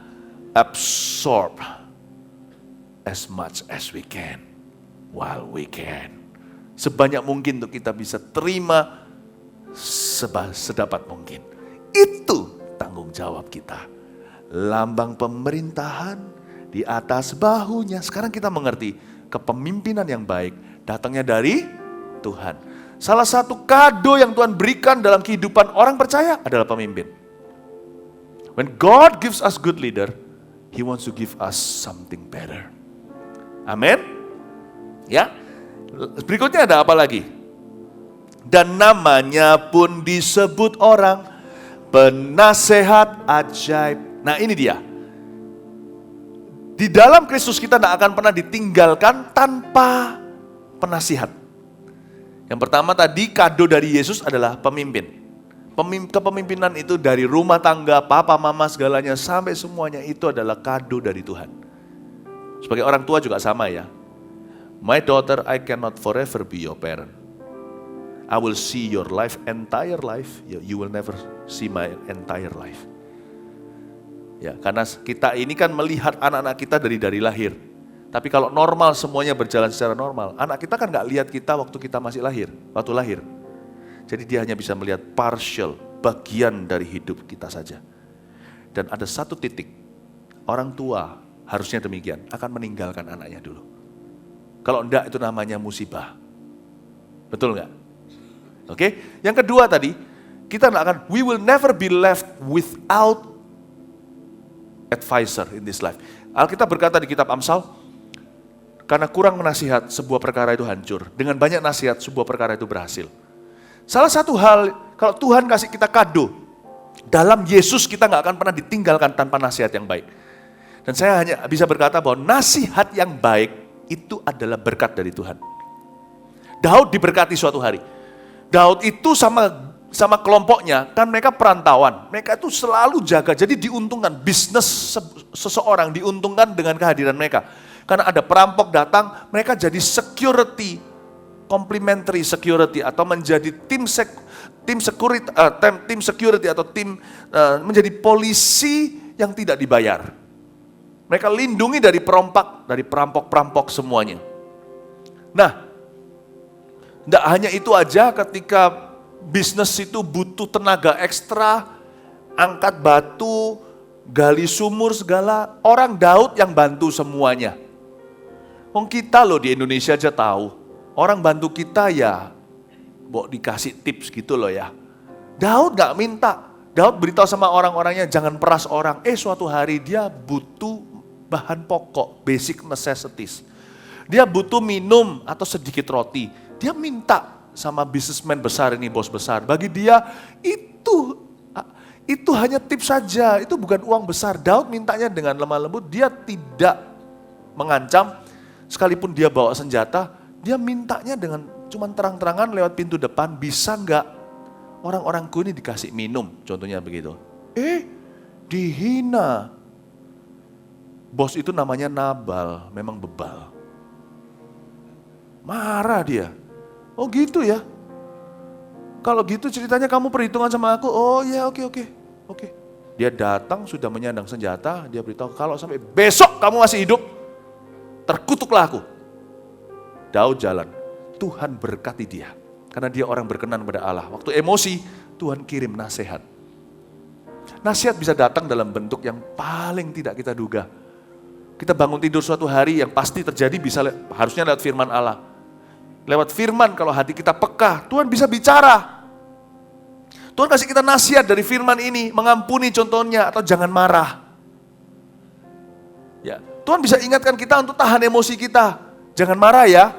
absorb as much as we can while we can. Sebanyak mungkin untuk kita bisa terima sedapat mungkin. Itu tanggung jawab kita. Lambang pemerintahan di atas bahunya. Sekarang kita mengerti kepemimpinan yang baik datangnya dari Tuhan. Salah satu kado yang Tuhan berikan dalam kehidupan orang percaya adalah pemimpin. When God gives us good leader, He wants to give us something better. Amin. Ya. Berikutnya ada apa lagi? Dan namanya pun disebut orang penasehat ajaib. Nah ini dia. Di dalam Kristus kita tidak akan pernah ditinggalkan tanpa penasihat. Yang pertama tadi kado dari Yesus adalah pemimpin. Kepemimpinan itu dari rumah tangga, papa, mama, segalanya sampai semuanya itu adalah kado dari Tuhan. Sebagai orang tua juga sama ya. My daughter, I cannot forever be your parent. I will see your life, entire life. You will never see my entire life. Ya, karena kita ini kan melihat anak-anak kita dari lahir. Tapi kalau normal semuanya berjalan secara normal, anak kita kan nggak lihat kita waktu kita masih lahir, waktu lahir. Jadi dia hanya bisa melihat partial, bagian dari hidup kita saja. Dan ada satu titik, orang tua harusnya demikian, akan meninggalkan anaknya dulu. Kalau enggak itu namanya musibah. Betul nggak? Oke. Yang kedua tadi, kita nggak akan, we will never be left without advisor in this life. Alkitab berkata di kitab Amsal, karena kurang menasihat, sebuah perkara itu hancur. Dengan banyak nasihat, sebuah perkara itu berhasil. Salah satu hal, kalau Tuhan kasih kita kado, dalam Yesus kita nggak akan pernah ditinggalkan tanpa nasihat yang baik. Dan saya hanya bisa berkata bahwa nasihat yang baik itu adalah berkat dari Tuhan. Daud diberkati suatu hari. Daud itu sama kelompoknya, kan mereka perantauan. Mereka itu selalu jaga, jadi diuntungkan. Bisnis seseorang diuntungkan dengan kehadiran mereka. Karena ada perampok datang, mereka jadi security, complementary security, atau menjadi tim security atau tim menjadi polisi yang tidak dibayar. Mereka lindungi dari perampok-perampok semuanya. Nah, tidak hanya itu aja, ketika bisnis itu butuh tenaga ekstra, angkat batu, gali sumur segala, orang Daud yang bantu semuanya. Kita loh di Indonesia aja tahu, orang bantu kita ya, dikasih tips gitu loh ya. Daud gak minta, Daud beritahu sama orang-orangnya jangan peras orang. Suatu hari dia butuh bahan pokok, basic necessities. Dia butuh minum atau sedikit roti. Dia minta sama businessman besar ini, bos besar. Bagi dia itu hanya tips saja, itu bukan uang besar. Daud mintanya dengan lemah lembut, dia tidak mengancam. Sekalipun dia bawa senjata, dia mintanya dengan cuman terang-terangan lewat pintu depan, bisa enggak orang-orangku ini dikasih minum, contohnya begitu. Dihina. Bos itu namanya Nabal, memang bebal. Marah dia. Oh gitu ya. Kalau gitu ceritanya kamu perhitungan sama aku. Oh ya, oke. Dia datang sudah menyandang senjata, dia beritahu kalau sampai besok kamu masih hidup, terkutuklah aku. Daud jalan. Tuhan berkati dia. Karena dia orang berkenan pada Allah. Waktu emosi, Tuhan kirim nasihat. Nasihat bisa datang dalam bentuk yang paling tidak kita duga. Kita bangun tidur suatu hari yang pasti terjadi harusnya lewat firman Allah. Lewat firman kalau hati kita peka, Tuhan bisa bicara. Tuhan kasih kita nasihat dari firman ini, mengampuni contohnya atau jangan marah. Ya, Tuhan bisa ingatkan kita untuk tahan emosi kita. Jangan marah ya.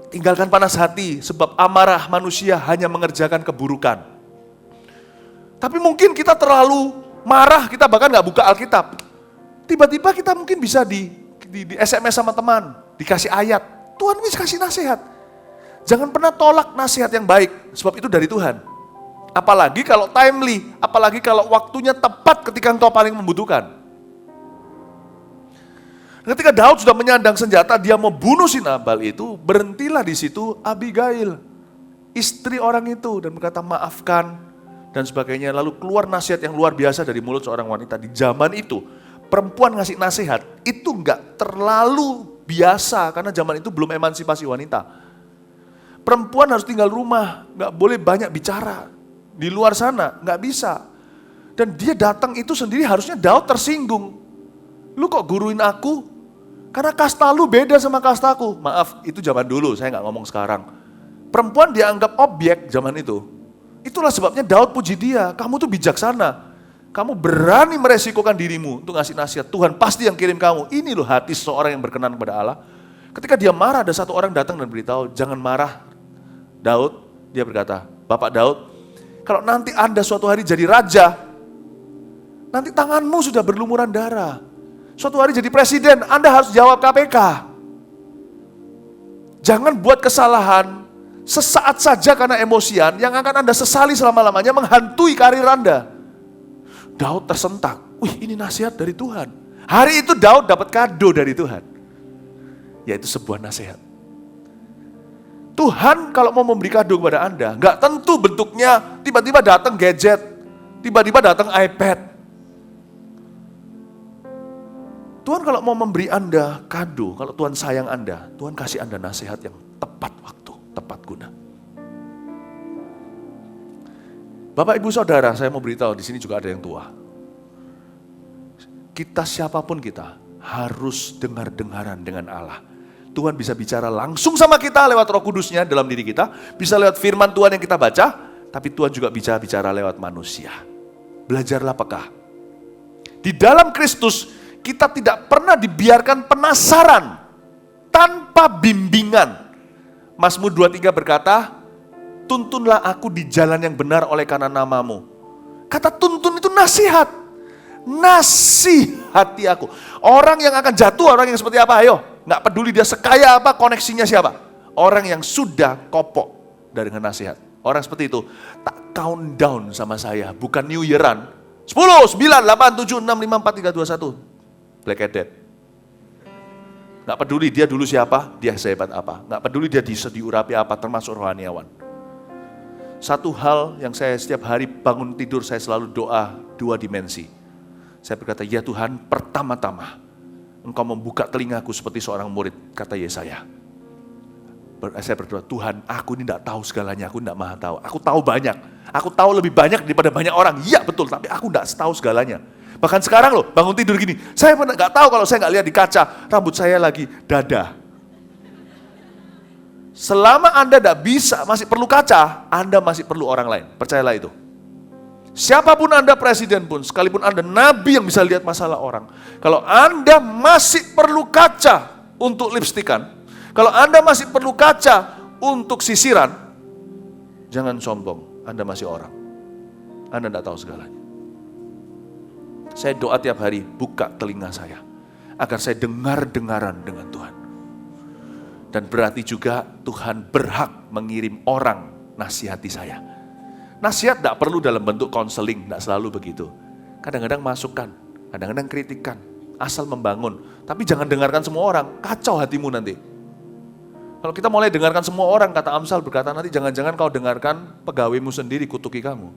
Tinggalkan panas hati, sebab amarah manusia hanya mengerjakan keburukan. Tapi mungkin kita terlalu marah, kita bahkan gak buka Alkitab. Tiba-tiba kita mungkin bisa di SMS sama teman, dikasih ayat. Tuhan bisa kasih nasihat. Jangan pernah tolak nasihat yang baik, sebab itu dari Tuhan. Apalagi kalau timely, apalagi kalau waktunya tepat ketika engkau paling membutuhkan. Ketika Daud sudah menyandang senjata, dia mau bunuh si Nabal itu, berhentilah di situ Abigail, istri orang itu, dan berkata maafkan, dan sebagainya. Lalu keluar nasihat yang luar biasa dari mulut seorang wanita. Di zaman itu, perempuan ngasih nasihat, itu enggak terlalu biasa, karena zaman itu belum emansipasi wanita. Perempuan harus tinggal rumah, enggak boleh banyak bicara. Di luar sana, enggak bisa. Dan dia datang itu sendiri, harusnya Daud tersinggung. Lu kok guruin aku? Karena kasta lu beda sama kastaku. Maaf, itu zaman dulu, saya nggak ngomong sekarang. Perempuan dianggap objek zaman itu. Itulah sebabnya Daud puji dia, kamu tuh bijaksana. Kamu berani meresikokan dirimu untuk ngasih nasihat. Tuhan pasti yang kirim kamu. Ini loh hati seseorang yang berkenan kepada Allah. Ketika dia marah, ada satu orang datang dan beritahu, jangan marah Daud. Dia berkata, Bapak Daud, kalau nanti Anda suatu hari jadi raja, nanti tanganmu sudah berlumuran darah. Suatu hari jadi presiden, Anda harus jawab KPK. Jangan buat kesalahan sesaat saja karena emosian yang akan Anda sesali selama-lamanya menghantui karir Anda. Daud tersentak. Wih, ini nasihat dari Tuhan. Hari itu Daud dapat kado dari Tuhan. Yaitu sebuah nasihat. Tuhan kalau mau memberi kado kepada Anda, gak tentu bentuknya tiba-tiba datang gadget, tiba-tiba datang iPad. Tuhan kalau mau memberi Anda kado, kalau Tuhan sayang Anda, Tuhan kasih Anda nasihat yang tepat waktu, tepat guna. Bapak, Ibu, Saudara, saya mau beritahu di sini juga ada yang tua. Kita siapapun kita harus dengar-dengaran dengan Allah. Tuhan bisa bicara langsung sama kita lewat Roh Kudus-Nya dalam diri kita, bisa lewat firman Tuhan yang kita baca, tapi Tuhan juga bisa bicara lewat manusia. Belajarlah peka. Di dalam Kristus kita tidak pernah dibiarkan penasaran tanpa bimbingan. Mazmur 23 berkata, tuntunlah aku di jalan yang benar oleh karena namamu. Kata tuntun itu nasihat. Nasihati aku. Orang yang akan jatuh, orang yang seperti apa? Ayo, gak peduli dia sekaya apa, koneksinya siapa. Orang yang sudah kopok dengan nasihat. Orang seperti itu, tak countdown sama saya. Bukan New Year-an. 10, 9, 8, 7, 6, 5, 4, 3, 2, 1. Black and dead. Gak peduli dia dulu siapa, dia sehebat apa. Gak peduli dia diurapi apa, termasuk rohaniawan. Satu hal yang saya setiap hari bangun tidur, saya selalu doa 2 dimensi. Saya berkata, ya Tuhan, pertama-tama Engkau membuka telingaku seperti seorang murid, kata Yesaya. Saya berdoa, Tuhan, aku ini tidak tahu segalanya, aku tidak maha tahu. Aku tahu banyak, aku tahu lebih banyak daripada banyak orang. Iya betul, tapi aku tidak tahu segalanya. Bahkan sekarang loh, bangun tidur gini, saya nggak tahu kalau saya nggak lihat di kaca, rambut saya lagi dada. Selama Anda tidak bisa, masih perlu kaca, Anda masih perlu orang lain. Percayalah itu. Siapapun Anda, presiden pun, sekalipun Anda nabi yang bisa lihat masalah orang. Kalau Anda masih perlu kaca untuk lipstikan, kalau Anda masih perlu kaca untuk sisiran, jangan sombong, Anda masih orang. Anda tidak tahu segalanya. Saya doa tiap hari, buka telinga saya, agar saya dengar-dengaran dengan Tuhan. Dan berarti juga Tuhan berhak mengirim orang nasihati saya. Nasihat tidak perlu dalam bentuk konseling, tidak selalu begitu. Kadang-kadang masukan, kadang-kadang kritikan, asal membangun. Tapi jangan dengarkan semua orang, kacau hatimu nanti. Kalau kita mulai dengarkan semua orang, kata Amsal berkata, nanti jangan-jangan kau dengarkan pegawaimu sendiri kutuki kamu.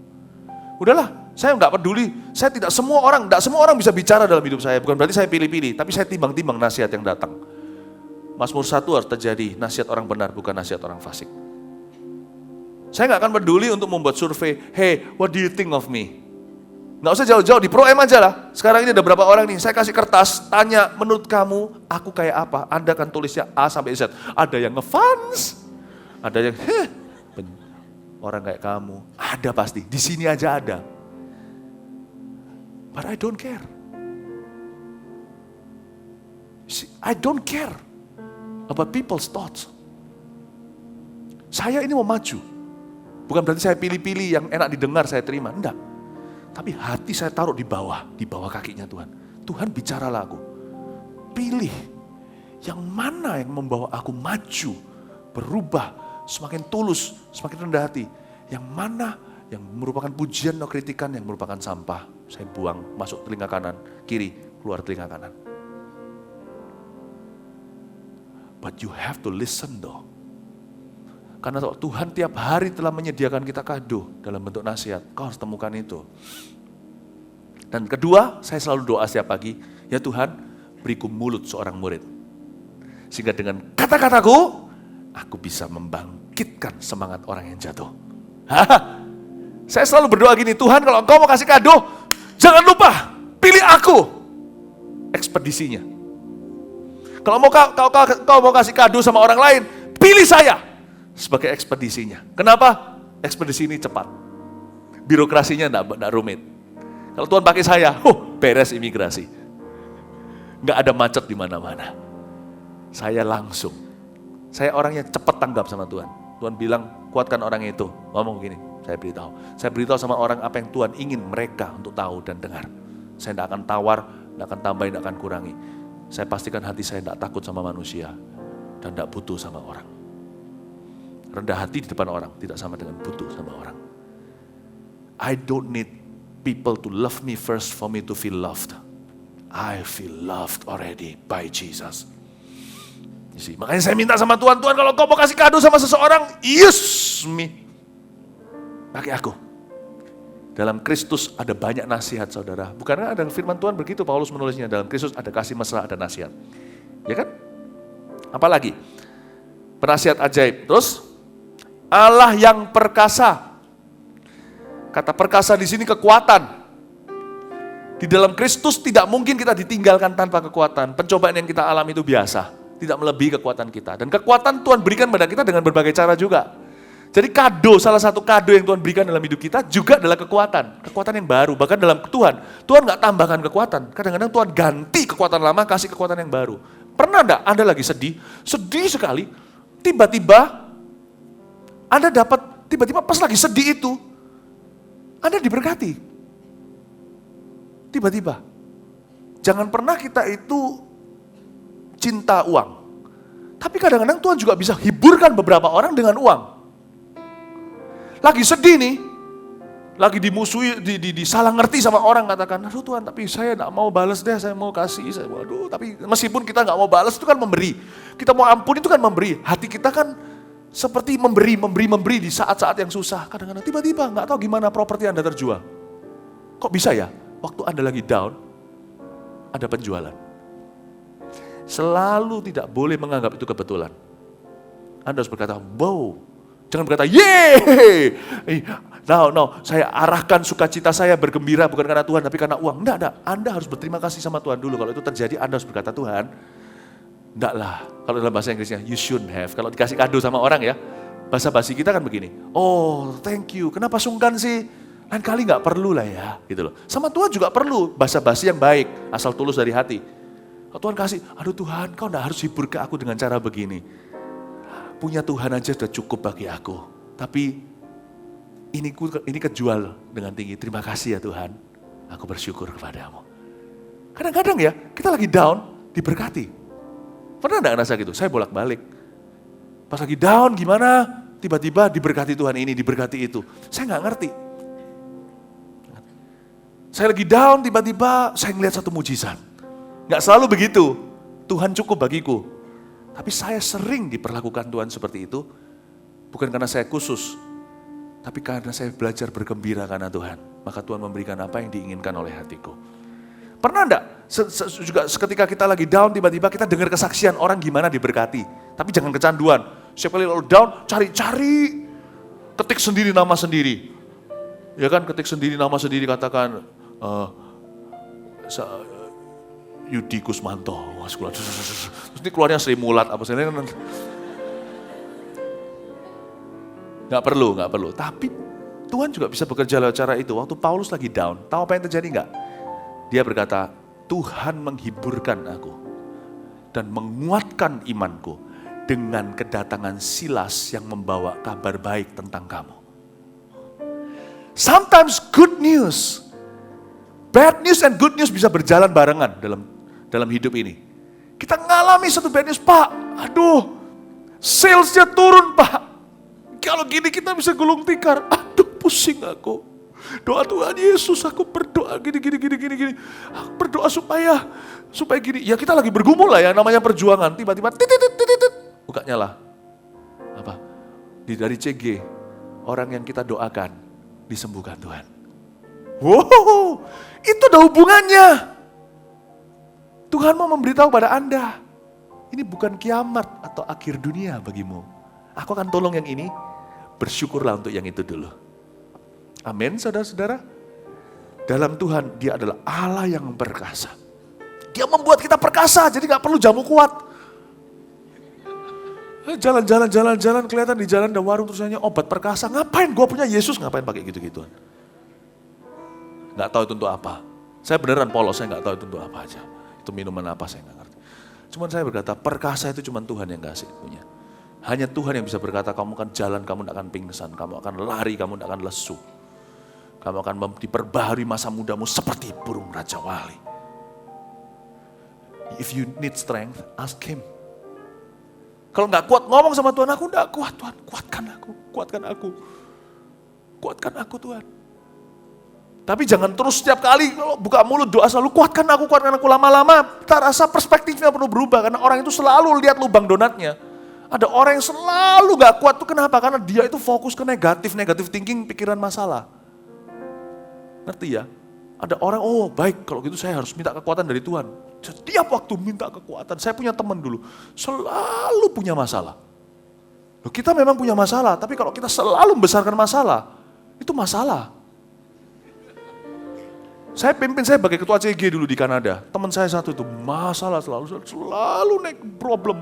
Udahlah, saya nggak peduli, tidak semua orang bisa bicara dalam hidup saya. Bukan berarti saya pilih-pilih, tapi saya timbang-timbang nasihat yang datang. Mazmur 1 harus terjadi, nasihat orang benar, bukan nasihat orang fasik. Saya nggak akan peduli untuk membuat survei, hey, what do you think of me? Nggak usah jauh-jauh, di Pro M aja lah. Sekarang ini ada berapa orang nih, saya kasih kertas, tanya, menurut kamu, aku kayak apa? Anda kan tulisnya A sampai Z. Ada yang ngefans, ada yang, orang kayak kamu. Ada pasti, di sini aja ada. But I don't care. I don't care about people's thoughts. Saya ini mau maju. Bukan berarti saya pilih-pilih yang enak didengar saya terima, enggak. Tapi hati saya taruh di bawah kakinya Tuhan. Tuhan bicaralah aku. Pilih yang mana yang membawa aku maju, berubah, semakin tulus, semakin rendah hati. Yang mana yang merupakan pujian atau kritikan yang merupakan sampah. Saya buang, masuk telinga kanan, kiri, keluar telinga kanan. But you have to listen though. Karena Tuhan tiap hari telah menyediakan kita kado dalam bentuk nasihat. Kau harus temukan itu. Dan kedua, saya selalu doa setiap pagi, ya Tuhan, beriku mulut seorang murid. Sehingga dengan kata-kataku, aku bisa membangkitkan semangat orang yang jatuh. Saya selalu berdoa gini, Tuhan kalau Engkau mau kasih kado, jangan lupa, pilih aku ekspedisinya. Kalau kau mau kasih kado sama orang lain, pilih saya. sebagai ekspedisinya. Kenapa? Ekspedisi ini cepat. Birokrasinya enggak rumit. Kalau Tuhan pakai saya, beres imigrasi. Enggak ada macet di mana-mana. Saya langsung. Saya orangnya cepat tanggap sama Tuhan. Tuhan bilang, kuatkan orang itu. Ngomong begini, saya beritahu. Saya beritahu sama orang apa yang Tuhan ingin mereka untuk tahu dan dengar. Saya tidak akan tawar, tidak akan tambahin, tidak akan kurangi. Saya pastikan hati saya tidak takut sama manusia dan tidak butuh sama orang. Rendah hati di depan orang, tidak sama dengan butuh sama orang. I don't need people to love me first for me to feel loved. I feel loved already by Jesus. Makanya saya minta sama Tuhan, Tuhan kalau kau mau kasih kado sama seseorang, use me. Pakai aku. Dalam Kristus ada banyak nasihat saudara. Bukankah ada firman Tuhan begitu, Paulus menulisnya, dalam Kristus ada kasih mesra, ada nasihat. Ya kan? Apalagi? Penasihat ajaib. Terus, Allah yang perkasa. Kata perkasa di sini kekuatan. Di dalam Kristus tidak mungkin kita ditinggalkan tanpa kekuatan. Pencobaan yang kita alami itu biasa. Tidak melebihi kekuatan kita. Dan kekuatan Tuhan berikan pada kita dengan berbagai cara juga. Jadi kado, salah satu kado yang Tuhan berikan dalam hidup kita juga adalah kekuatan. Kekuatan yang baru, bahkan dalam Tuhan gak tambahkan kekuatan. Kadang-kadang Tuhan ganti kekuatan lama, kasih kekuatan yang baru. Pernah enggak Anda lagi sedih sekali, tiba-tiba Anda dapat, tiba-tiba pas lagi sedih itu, Anda diberkati. Tiba-tiba. Jangan pernah kita itu cinta uang. Tapi kadang-kadang Tuhan juga bisa hiburkan beberapa orang dengan uang. Lagi sedih nih, lagi dimusuhi, disalah ngerti sama orang, katakan, aduh Tuhan tapi saya gak mau balas deh, saya mau kasih, tapi meskipun kita gak mau balas itu kan memberi. Kita mau ampun itu kan memberi. Hati kita kan seperti memberi di saat-saat yang susah. Kadang-kadang tiba-tiba gak tahu gimana properti Anda terjual. Kok bisa ya? Waktu Anda lagi down, ada penjualan. Selalu tidak boleh menganggap itu kebetulan. Anda harus berkata, wow. Jangan berkata, yeay. No, saya arahkan sukacita saya bergembira bukan karena Tuhan, tapi karena uang. Enggak. Anda harus berterima kasih sama Tuhan dulu. Kalau itu terjadi, Anda harus berkata, Tuhan, enggak lah. Kalau dalam bahasa Inggrisnya, you shouldn't have. Kalau dikasih kado sama orang ya, bahasa basi kita kan begini. Oh, thank you. Kenapa sungkan sih? Lain kali enggak perlu lah ya. Gitu loh. Sama Tuhan juga perlu bahasa basi yang baik, asal tulus dari hati. Kalau Tuhan kasih, aduh Tuhan, kau enggak harus hibur ke aku dengan cara begini. Punya Tuhan aja sudah cukup bagi aku. Tapi ini kejual dengan tinggi. Terima kasih ya Tuhan. Aku bersyukur kepadamu. Kadang-kadang ya, kita lagi down, diberkati. Pernah enggak ngerasa gitu? Saya bolak-balik. Pas lagi down gimana? Tiba-tiba diberkati Tuhan ini, diberkati itu. Saya enggak ngerti. Saya lagi down, tiba-tiba saya ngelihat satu mujizat. Enggak selalu begitu. Tuhan cukup bagiku. Tapi saya sering diperlakukan Tuhan seperti itu, bukan karena saya khusus, tapi karena saya belajar bergembira karena Tuhan. Maka Tuhan memberikan apa yang diinginkan oleh hatiku. Pernah enggak, juga ketika kita lagi down, tiba-tiba kita dengar kesaksian orang gimana diberkati. Tapi jangan kecanduan. Setiap kali lo down, cari-cari, ketik sendiri nama sendiri. Ya kan, ketik sendiri nama sendiri, katakan, Yudi Kusmanto, terus ini keluarnya Sri Mulat apa sih? Nggak perlu. Tapi Tuhan juga bisa bekerja lewat cara itu. Waktu Paulus lagi down, tahu apa yang terjadi nggak? Dia berkata, Tuhan menghiburkan aku dan menguatkan imanku dengan kedatangan Silas yang membawa kabar baik tentang kamu. Sometimes good news, bad news and good news bisa berjalan barengan dalam hidup ini. Kita ngalami satu bad news, Pak. Aduh, salesnya turun, Pak. Kalau gini kita bisa gulung tikar. Aduh, pusing aku. Doa Tuhan Yesus, aku berdoa gini. Aku berdoa supaya gini. Ya kita lagi bergumul lah ya, namanya perjuangan. Tiba-tiba buka nyala. Apa? Dari CG, orang yang kita doakan disembuhkan Tuhan. Wow, itu ada hubungannya. Tuhan mau memberitahu pada Anda, ini bukan kiamat atau akhir dunia bagimu. Aku akan tolong yang ini, bersyukurlah untuk yang itu dulu. Amin, saudara-saudara. Dalam Tuhan, Dia adalah Allah yang perkasa. Dia membuat kita perkasa, jadi gak perlu jamu kuat. Jalan, kelihatan di jalan ada warung tulisannya obat perkasa. Ngapain gue punya Yesus, ngapain pakai gitu-gituan? Nggak tahu itu untuk apa. Saya beneran polos, saya nggak tahu itu untuk apa aja. Itu minuman apa, saya nggak ngerti. Cuman saya berkata, perkasa itu cuma Tuhan yang kasih punya. Hanya Tuhan yang bisa berkata, kamu akan jalan, kamu tidak akan pingsan. Kamu akan lari, kamu tidak akan lesu. Kamu akan diperbaharui masa mudamu seperti burung Raja Wali. If you need strength, ask Him. Kalau nggak kuat ngomong sama Tuhan, aku nggak kuat Tuhan, kuatkan aku Tuhan. Tapi jangan terus setiap kali kalau buka mulut doa selalu kuatkan aku. Lama-lama tak rasa perspektifnya perlu berubah. Karena orang itu selalu lihat lubang donatnya. Ada orang yang selalu nggak kuat tuh kenapa? Karena dia itu fokus ke negatif thinking, pikiran masalah. Ngerti ya? Ada orang, oh baik kalau gitu saya harus minta kekuatan dari Tuhan. Setiap waktu minta kekuatan. Saya punya teman dulu, selalu punya masalah. Loh, kita memang punya masalah, tapi kalau kita selalu membesarkan masalah, itu masalah. Saya pimpin, saya sebagai ketua CG dulu di Kanada. Teman saya satu itu masalah selalu naik problem.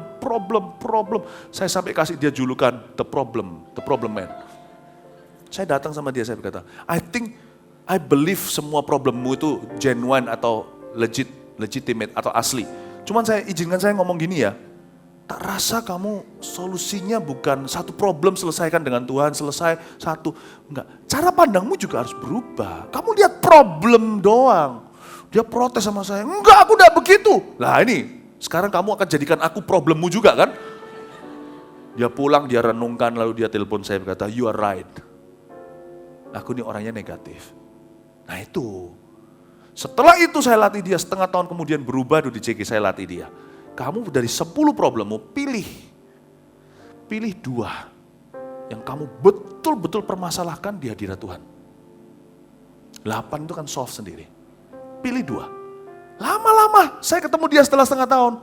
Saya sampai kasih dia julukan the problem man. Saya datang sama dia, saya berkata, I believe semua problemmu itu genuine atau legitimate atau asli. Cuman izinkan saya ngomong gini ya, tak rasa kamu solusinya bukan satu problem selesaikan dengan Tuhan, selesai satu. Enggak, cara pandangmu juga harus berubah. Kamu lihat problem doang. Dia protes sama saya, enggak aku enggak begitu. Lah ini, sekarang kamu akan jadikan aku problemmu juga kan? Dia pulang, dia renungkan, lalu dia telepon saya berkata, you are right. Aku ini orangnya negatif. Nah itu, setelah itu saya latih dia, setengah tahun kemudian berubah di CG, saya latih dia. Kamu dari 10 problemmu, pilih 2 yang kamu betul-betul permasalahkan di hadirat Tuhan. 8 itu kan solve sendiri. Pilih 2. Lama-lama saya ketemu dia setelah setengah tahun,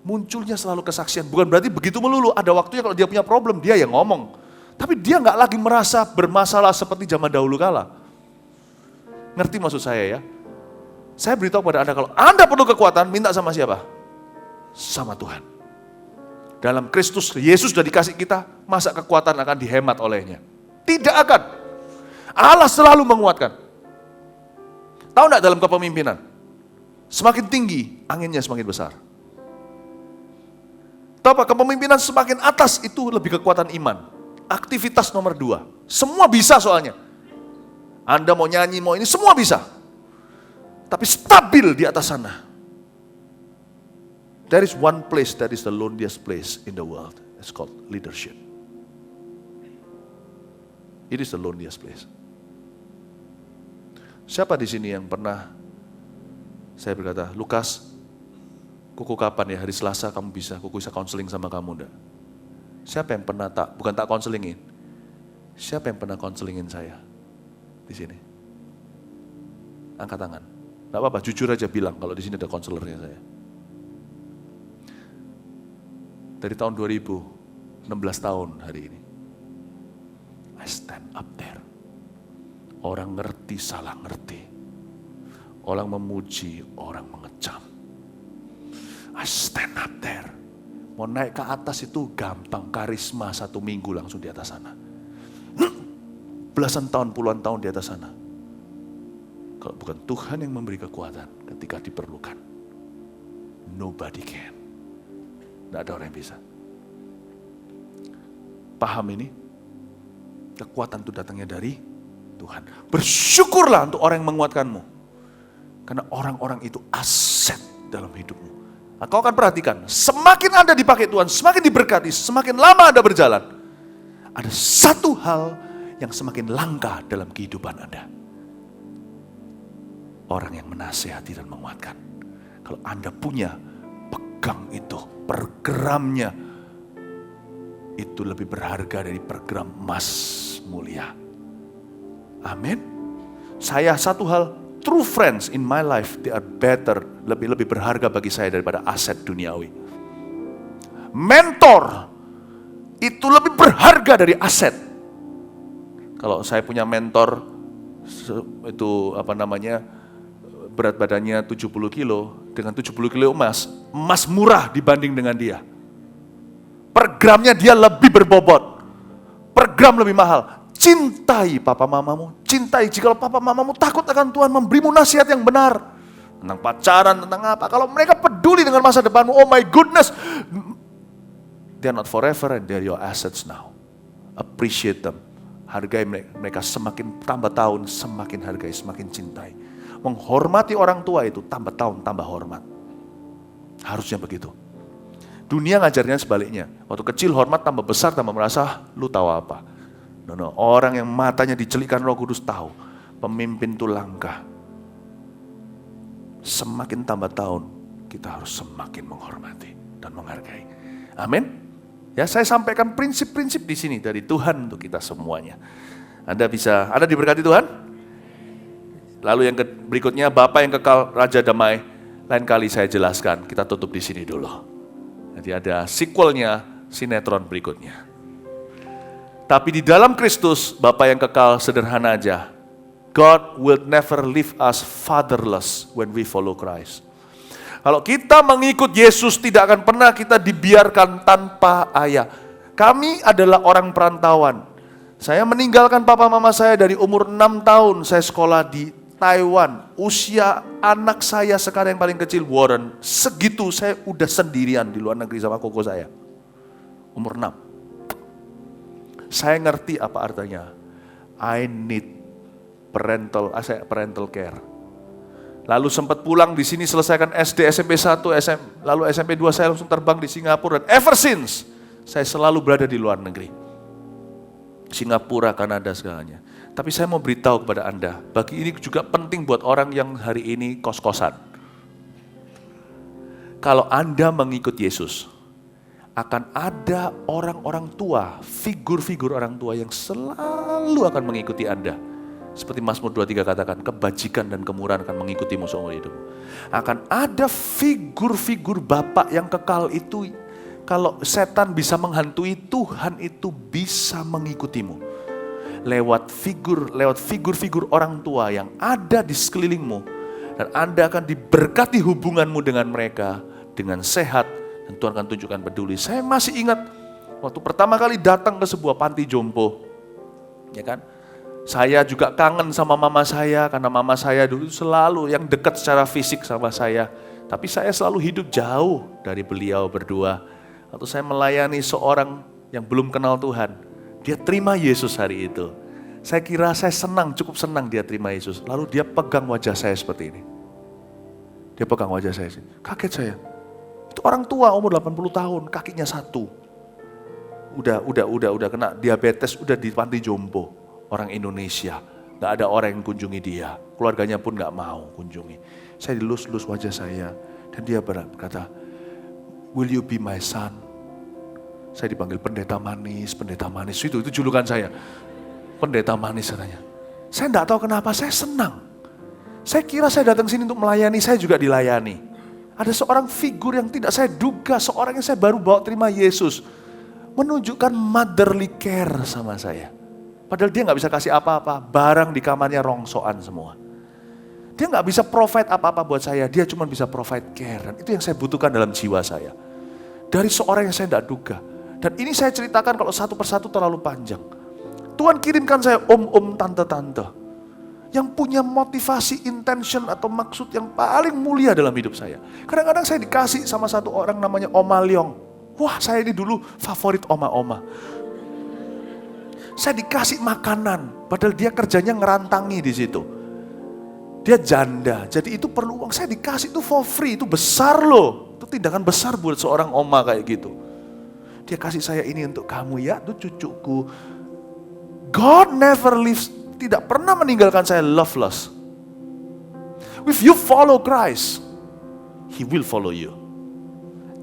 munculnya selalu kesaksian. Bukan berarti begitu melulu, ada waktunya kalau dia punya problem, dia yang ngomong. Tapi dia nggak lagi merasa bermasalah seperti zaman dahulu kala. Ngerti maksud saya ya? Saya beritahu kepada Anda, kalau Anda perlu kekuatan, minta sama siapa? Sama Tuhan. Dalam Kristus, Yesus sudah dikasih kita, masa kekuatan akan dihemat olehnya? Tidak akan. Allah selalu menguatkan. Tahu enggak dalam kepemimpinan? Semakin tinggi, anginnya semakin besar. Tahu apa? Kepemimpinan semakin atas itu lebih kekuatan iman. Aktivitas nomor 2. Semua bisa soalnya. Anda mau nyanyi, mau ini, semua bisa. Tapi stabil di atas sana. There is one place that is the loneliest place in the world. It's called leadership. It is the loneliest place. Siapa di sini yang pernah, saya berkata, Lukas, kuku kapan ya, hari Selasa kamu kuku bisa counseling sama kamu enggak? Siapa yang pernah bukan tak counselingin, siapa yang pernah counselingin saya? Di sini. Angkat tangan. Enggak apa-apa, jujur aja bilang kalau di sini ada konselornya saya. Dari tahun 2016 tahun hari ini. I stand up there. Orang ngerti, salah ngerti. Orang memuji, orang mengecam. I stand up there. Mau naik ke atas itu gampang, karisma 1 minggu langsung di atas sana. Belasan tahun, puluhan tahun di atas sana. Kalau bukan Tuhan yang memberi kekuatan ketika diperlukan, nobody can. Tidak ada orang yang bisa. Paham ini? Kekuatan itu datangnya dari Tuhan. Bersyukurlah untuk orang yang menguatkanmu. Karena orang-orang itu aset dalam hidupmu. Nah, kau akan perhatikan, semakin Anda dipakai Tuhan, semakin diberkati, semakin lama Anda berjalan, ada satu hal yang semakin langka dalam kehidupan Anda. Orang yang menasihati dan menguatkan. Kalau Anda punya, pegang itu, pergramnya, itu lebih berharga dari pergram emas mulia. Amin. Saya satu hal, true friends in my life, they are better, lebih berharga bagi saya daripada aset duniawi. Mentor, itu lebih berharga dari aset. Kalau saya punya mentor, itu berat badannya 70 kilo, dengan 70 kilo emas murah dibanding dengan dia. Per gramnya dia lebih berbobot. Per gram lebih mahal. Cintai papa mamamu. Cintai. Jikalau papa mamamu takut akan Tuhan, memberimu nasihat yang benar. Tentang pacaran, tentang apa. Kalau mereka peduli dengan masa depanmu, oh my goodness. They are not forever and they are your assets now. Appreciate them. Hargai mereka semakin tambah tahun, semakin hargai, semakin cintai. Menghormati orang tua itu tambah tahun, tambah hormat. Harusnya begitu. Dunia ngajarnya sebaliknya. Waktu kecil hormat, tambah besar, tambah merasa, lu tahu apa. No. Orang yang matanya dicelikkan Roh Kudus tahu. Pemimpin itu langka. Semakin tambah tahun, kita harus semakin menghormati dan menghargai. Amin. Ya, saya sampaikan prinsip-prinsip di sini dari Tuhan untuk kita semuanya. Anda diberkati Tuhan? Lalu yang berikutnya, Bapa yang kekal, Raja damai. Lain kali saya jelaskan, kita tutup di sini dulu. Nanti ada sequelnya, sinetron berikutnya. Tapi di dalam Kristus, Bapa yang kekal sederhana aja. God will never leave us fatherless when we follow Christ. Kalau kita mengikut Yesus, tidak akan pernah kita dibiarkan tanpa ayah. Kami adalah orang perantauan. Saya meninggalkan papa mama saya dari umur 6 tahun. Saya sekolah di Taiwan. Usia anak saya sekarang yang paling kecil, Warren, segitu saya udah sendirian di luar negeri sama koko saya. Umur 6. Saya ngerti apa artinya. I need parental care. Lalu sempat pulang di sini selesaikan SD, SMP 1, lalu SMP 2 saya langsung terbang di Singapura. Dan ever since, saya selalu berada di luar negeri. Singapura, Kanada, segalanya. Tapi saya mau beritahu kepada Anda, bagi ini juga penting buat orang yang hari ini kos-kosan. Kalau Anda mengikut Yesus, akan ada orang-orang tua, figur-figur orang tua yang selalu akan mengikuti Anda. Seperti Mazmur 23 katakan, kebajikan dan kemurahan akan mengikutimu seumur hidup. Akan ada figur-figur Bapak yang kekal itu. Kalau setan bisa menghantui, Tuhan itu bisa mengikutimu. Lewat figur-figur orang tua yang ada di sekelilingmu. Dan Anda akan diberkati hubunganmu dengan mereka dengan sehat. Dan Tuhan akan tunjukkan peduli. Saya masih ingat waktu pertama kali datang ke sebuah panti jompo. Ya kan? Saya juga kangen sama mama saya, karena mama saya dulu selalu yang dekat secara fisik sama saya. Tapi saya selalu hidup jauh dari beliau berdua. Waktu saya melayani seorang yang belum kenal Tuhan, dia terima Yesus hari itu. Saya kira saya cukup senang dia terima Yesus. Lalu dia pegang wajah saya seperti ini. Dia pegang wajah saya, kaget saya. Itu orang tua umur 80 tahun, kakinya satu. Udah kena diabetes, udah di panti jompo. Orang Indonesia, gak ada orang yang kunjungi dia. Keluarganya pun gak mau kunjungi. Saya dilus-lus wajah saya. Dan dia berkata, will you be my son? Saya dipanggil pendeta manis. Itu julukan saya. Pendeta manis katanya. Saya gak tahu kenapa, saya senang. Saya kira saya datang sini untuk melayani, saya juga dilayani. Ada seorang figur yang tidak saya duga, seorang yang saya baru bawa terima Yesus. Menunjukkan motherly care sama saya. Padahal dia gak bisa kasih apa-apa, barang di kamarnya rongsokan semua. Dia gak bisa provide apa-apa buat saya, dia cuma bisa provide care. Dan itu yang saya butuhkan dalam jiwa saya. Dari seorang yang saya gak duga. Dan ini saya ceritakan kalau satu persatu terlalu panjang. Tuhan kirimkan saya om-om, tante-tante. Yang punya motivasi, intention atau maksud yang paling mulia dalam hidup saya. Kadang-kadang saya dikasih sama satu orang namanya Oma Leong. Wah, saya ini dulu favorit oma-oma. Saya dikasih makanan, padahal dia kerjanya ngerantangi di situ. Dia janda, jadi itu perlu uang. Saya dikasih itu for free, itu besar loh. Itu tindakan besar buat seorang oma kayak gitu. Dia kasih saya ini untuk kamu ya, itu cucuku. God never leaves, tidak pernah meninggalkan saya loveless. If you follow Christ, He will follow you.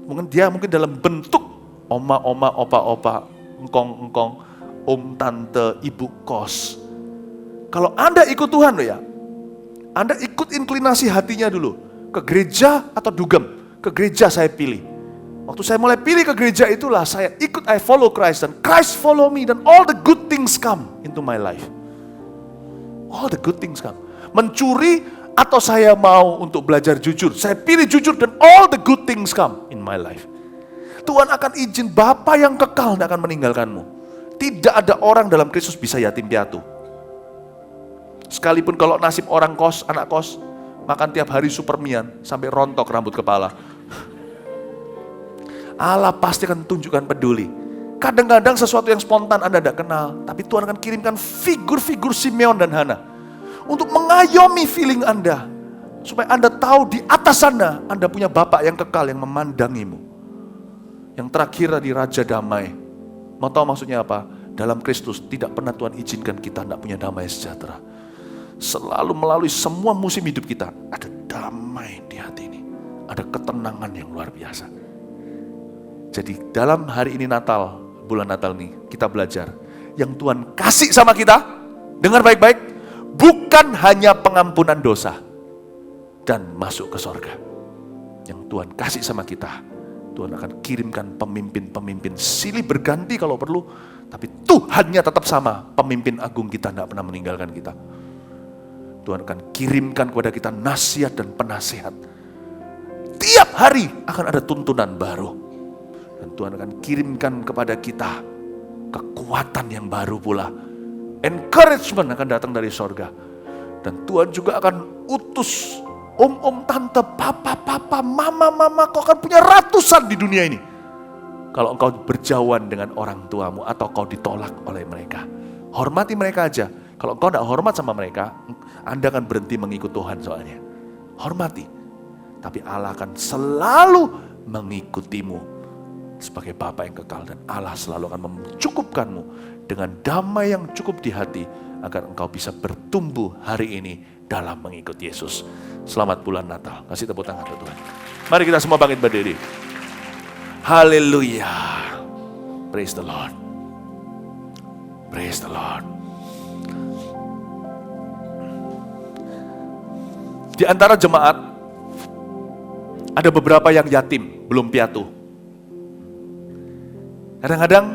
Mungkin dalam bentuk oma-oma, opa-opa, engkong-engkong, om, tante, ibu kos. Kalau Anda ikut Tuhan loh ya, Anda ikut inklinasi hatinya dulu. Ke gereja atau dugem? Ke gereja saya pilih. Waktu saya mulai pilih ke gereja itulah saya ikut, I follow Christ. Dan Christ follow me. Dan all the good things come into my life. All the good things come. Mencuri atau saya mau untuk belajar jujur. Saya pilih jujur dan all the good things come in my life. Tuhan akan izin, Bapa yang kekal tidak akan meninggalkanmu. Tidak ada orang dalam Kristus bisa yatim piatu. Sekalipun kalau nasib orang kos, anak kos, makan tiap hari supermian sampai rontok rambut kepala. Allah pasti akan tunjukkan peduli. Kadang-kadang sesuatu yang spontan Anda tidak kenal, tapi Tuhan akan kirimkan figur-figur Simeon dan Hana untuk mengayomi feeling Anda, supaya Anda tahu di atas sana Anda punya Bapa yang kekal yang memandangimu. Yang terakhir tadi Raja Damai. Mau tahu maksudnya apa? Dalam Kristus tidak pernah Tuhan izinkan kita tidak punya damai sejahtera. Selalu melalui semua musim hidup kita ada damai di hati ini, ada ketenangan yang luar biasa. Jadi dalam hari ini Natal, bulan Natal ini kita belajar yang Tuhan kasih sama kita, dengar baik-baik, bukan hanya pengampunan dosa dan masuk ke sorga. Yang Tuhan kasih sama kita, Tuhan akan kirimkan pemimpin-pemimpin silih berganti kalau perlu, tapi Tuhannya tetap sama, pemimpin agung kita tidak pernah meninggalkan kita. Tuhan akan kirimkan kepada kita nasihat dan penasihat. Tiap hari akan ada tuntunan baru. Dan Tuhan akan kirimkan kepada kita kekuatan yang baru pula. Encouragement akan datang dari sorga. Dan Tuhan juga akan utus om, tante, papa, mama, kau akan punya ratusan di dunia ini. Kalau engkau berjauhan dengan orang tuamu atau kau ditolak oleh mereka. Hormati mereka aja. Kalau engkau tidak hormat sama mereka, Anda akan berhenti mengikut Tuhan soalnya. Hormati. Tapi Allah akan selalu mengikutimu sebagai Bapa yang kekal. Dan Allah selalu akan mencukupkanmu dengan damai yang cukup di hati agar engkau bisa bertumbuh hari ini dalam mengikut Yesus. Selamat bulan Natal. Kasih tepuk tangan ke Tuhan. Mari kita semua bangkit berdiri. Haleluya. Praise the Lord. Praise the Lord. Di antara jemaat, ada beberapa yang yatim, belum piatu. Kadang-kadang,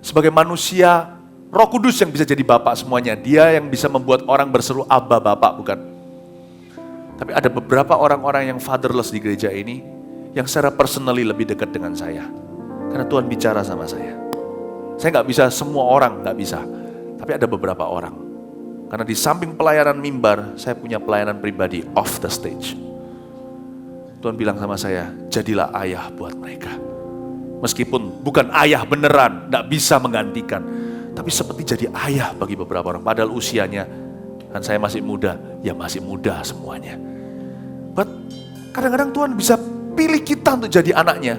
sebagai manusia, Roh Kudus yang bisa jadi Bapak semuanya. Dia yang bisa membuat orang berseru, Abba Bapak, bukan? Tapi ada beberapa orang-orang yang fatherless di gereja ini, yang secara personally lebih dekat dengan saya. Karena Tuhan bicara sama saya. Saya nggak bisa semua orang, nggak bisa. Tapi ada beberapa orang. Karena di samping pelayanan mimbar, saya punya pelayanan pribadi off the stage. Tuhan bilang sama saya, jadilah ayah buat mereka. Meskipun bukan ayah beneran, gak bisa menggantikan. Tapi seperti jadi ayah bagi beberapa orang. Padahal usianya, kan saya masih muda, ya masih muda semuanya. But kadang-kadang Tuhan bisa pilih kita untuk jadi anaknya.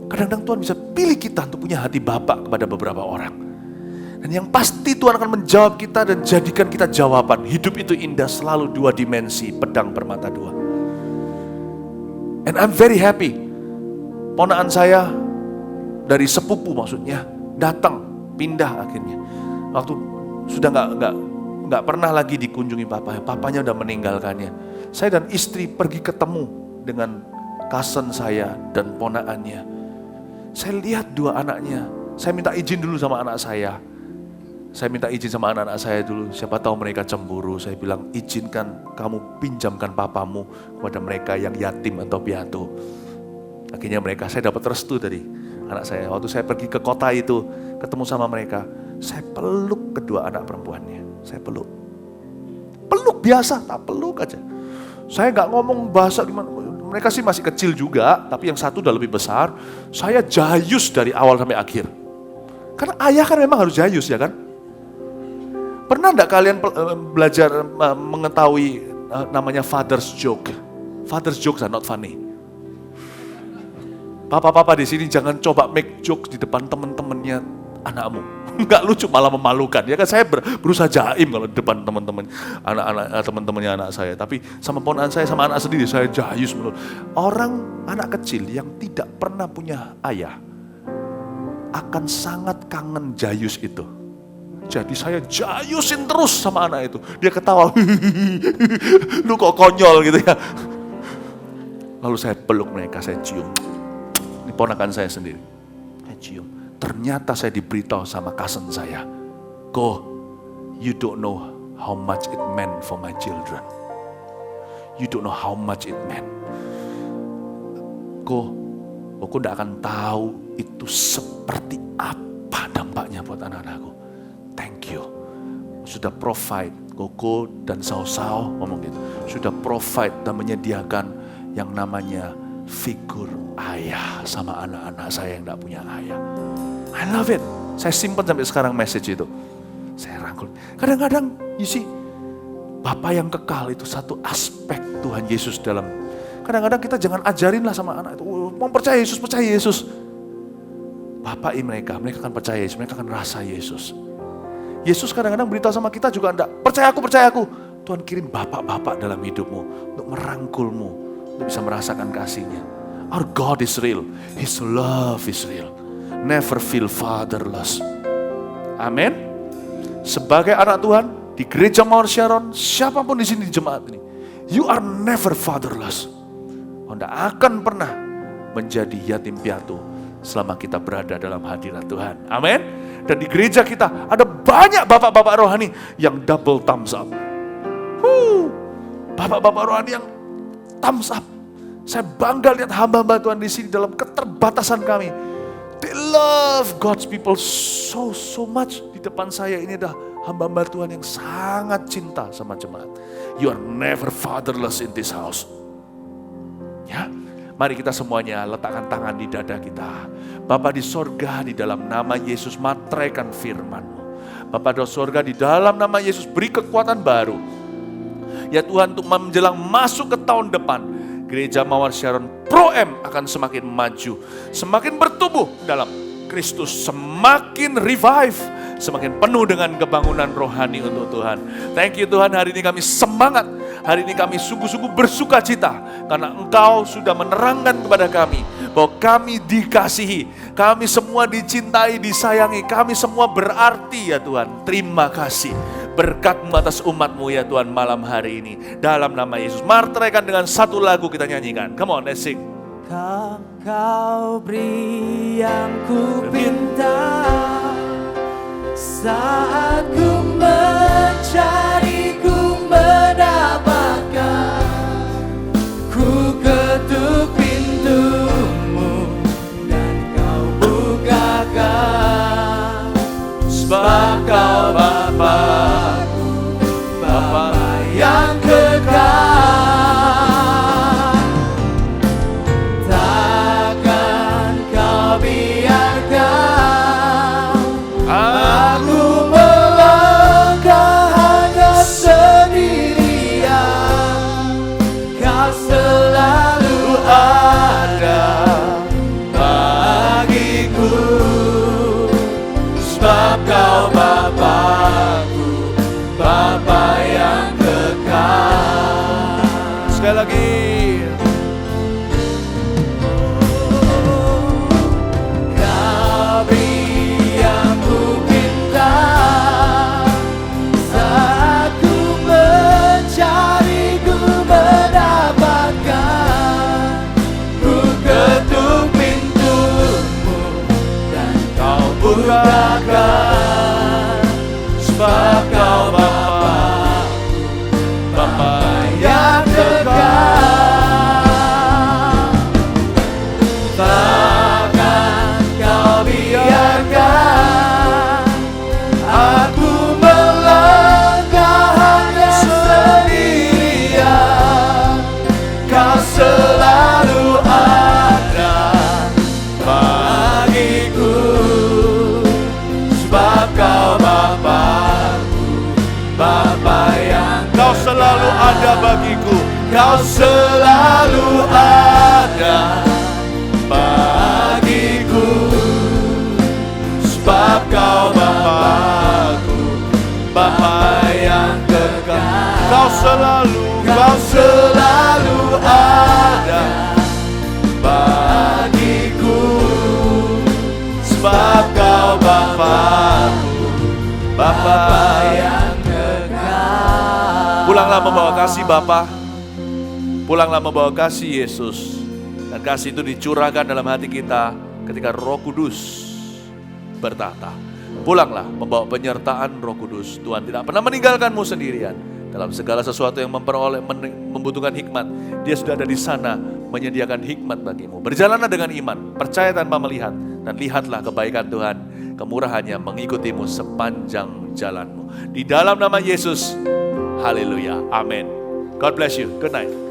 Kadang-kadang Tuhan bisa pilih kita untuk punya hati Bapak kepada beberapa orang. Dan yang pasti Tuhan akan menjawab kita dan jadikan kita jawaban. Hidup itu indah, selalu dua dimensi, pedang bermata dua. And I'm very happy. Ponakan saya dari sepupu maksudnya datang, pindah akhirnya. Waktu sudah nggak pernah lagi dikunjungi papanya udah meninggalkannya. Saya dan istri pergi ketemu dengan cousin saya dan ponakannya. Saya lihat dua anaknya. Saya minta izin dulu sama anak saya. Saya minta izin sama anak-anak saya dulu, siapa tahu mereka cemburu. Saya bilang, izinkan kamu pinjamkan papamu kepada mereka yang yatim atau piatu. Akhirnya saya dapat restu dari anak saya. Waktu saya pergi ke kota itu, ketemu sama mereka, saya peluk kedua anak perempuannya. Saya peluk. Peluk biasa, tak peluk aja. Saya gak ngomong bahasa gimana. Mereka sih masih kecil juga, tapi yang satu udah lebih besar. Saya jayus dari awal sampai akhir. Karena ayah kan memang harus jayus ya kan. Pernah enggak kalian belajar mengetahui namanya father's joke? Father's jokes are not funny. Papa-papa di sini jangan coba make joke di depan teman-temannya anakmu. Enggak lucu, malah memalukan. Ya kan saya berusaha jaim kalau di depan teman-teman teman-temannya anak saya. Tapi sama ponakan saya, sama anak sendiri saya jayus menurut. Orang anak kecil yang tidak pernah punya ayah akan sangat kangen jayus itu. Jadi saya jayusin terus sama anak itu. Dia ketawa, lu kok konyol gitu ya. Lalu saya peluk mereka, saya cium. Ini ponakan saya sendiri. Saya cium. Ternyata saya diberitahu sama cousin saya. Go, you don't know how much it meant for my children. You don't know how much it meant. Go, Aku tidak akan tahu itu seperti apa dampaknya buat anak-anakku. Thank you. Sudah provide, Koko dan Sao ngomong gitu. Sudah provide dan menyediakan yang namanya figur ayah sama anak-anak saya yang tidak punya ayah. I love it. Saya simpan sampai sekarang message itu. Saya rangkul. Kadang-kadang, you see, Bapa yang kekal itu satu aspek Tuhan Yesus dalam. Kadang-kadang kita jangan ajarinlah sama anak itu. Mau percaya Yesus. Bapak mereka akan percaya Yesus, mereka akan rasa Yesus. Yesus kadang-kadang beritahu sama kita juga enggak. Percaya aku. Tuhan kirim bapak-bapak dalam hidupmu untuk merangkulmu, untuk bisa merasakan kasih-Nya. Our God is real. His love is real. Never feel fatherless. Amin. Sebagai anak Tuhan di gereja Mawar Sharon, siapapun di sini di jemaat ini, you are never fatherless. Anda akan pernah menjadi yatim piatu selama kita berada dalam hadirat Tuhan. Amin. Dan di gereja kita ada banyak bapak-bapak rohani yang double thumbs up. Bapak-bapak rohani yang thumbs up. Saya bangga lihat hamba-hamba Tuhan di sini dalam keterbatasan kami. They love God's people so much. Di depan saya ini ada hamba-hamba Tuhan yang sangat cinta sama jemaat. You are never fatherless in this house. Ya, mari kita semuanya letakkan tangan di dada kita. Bapa di sorga, di dalam nama Yesus materaikan firman-Mu. Bapa di sorga, di dalam nama Yesus beri kekuatan baru. Ya Tuhan, untuk menjelang masuk ke tahun depan, Gereja Mawar Sharon Pro M akan semakin maju, semakin bertumbuh dalam Kristus, semakin revive, semakin penuh dengan kebangunan rohani untuk Tuhan. Thank you Tuhan, hari ini kami semangat, hari ini kami sungguh-sungguh bersuka cita, karena Engkau sudah menerangkan kepada kami, bahwa kami dikasihi, kami semua dicintai, disayangi, kami semua berarti ya Tuhan. Terima kasih. Berkat-Mu atas umat-Mu ya Tuhan malam hari ini. Dalam nama Yesus. Marteraikan dengan satu lagu kita nyanyikan. Come on, let's sing. Kau beri yang ku pinta, saat ku mencari, ku mendapatkan. Ku ketuk pintu-Mu dan Kau bukakan. Sebab Kau Bapa yang kekal, takkan Kau biarkan aku melangkah hanya sendirian. Kau selalu ada bagiku, sebab Kau Bapa-Ku, Bapa yang sekali lagi. Kau beri yang ku pinta, saat ku mencari, ku mendapatkan. Ku ketuk pintu-Mu dan Kau bukakan. Sebab Kau Bapa yang kekal, takkan Kau biarkan aku melangkah hanya sendirian. Kau selalu ada bagiku, sebab Kau Bapa-Ku, Bapa yang Kau selalu ada bagiku. Kau selalu ada bagiku, sebab Kau Bapa-Ku, Bapa yang kekal. Kau selalu ada bagiku, sebab Kau Bapa-Ku, Bapa yang kekal. Pulanglah membawa kasih Bapa. Pulanglah membawa kasih Yesus. Dan kasih itu dicurahkan dalam hati kita ketika Roh Kudus bertahta. Pulanglah membawa penyertaan Roh Kudus. Tuhan tidak pernah meninggalkanmu sendirian. Dalam segala sesuatu yang membutuhkan hikmat, Dia sudah ada di sana menyediakan hikmat bagimu. Berjalanlah dengan iman, percaya tanpa melihat, dan lihatlah kebaikan Tuhan, kemurahannya mengikutimu sepanjang jalanmu. Di dalam nama Yesus, haleluya, amin. God bless you, good night.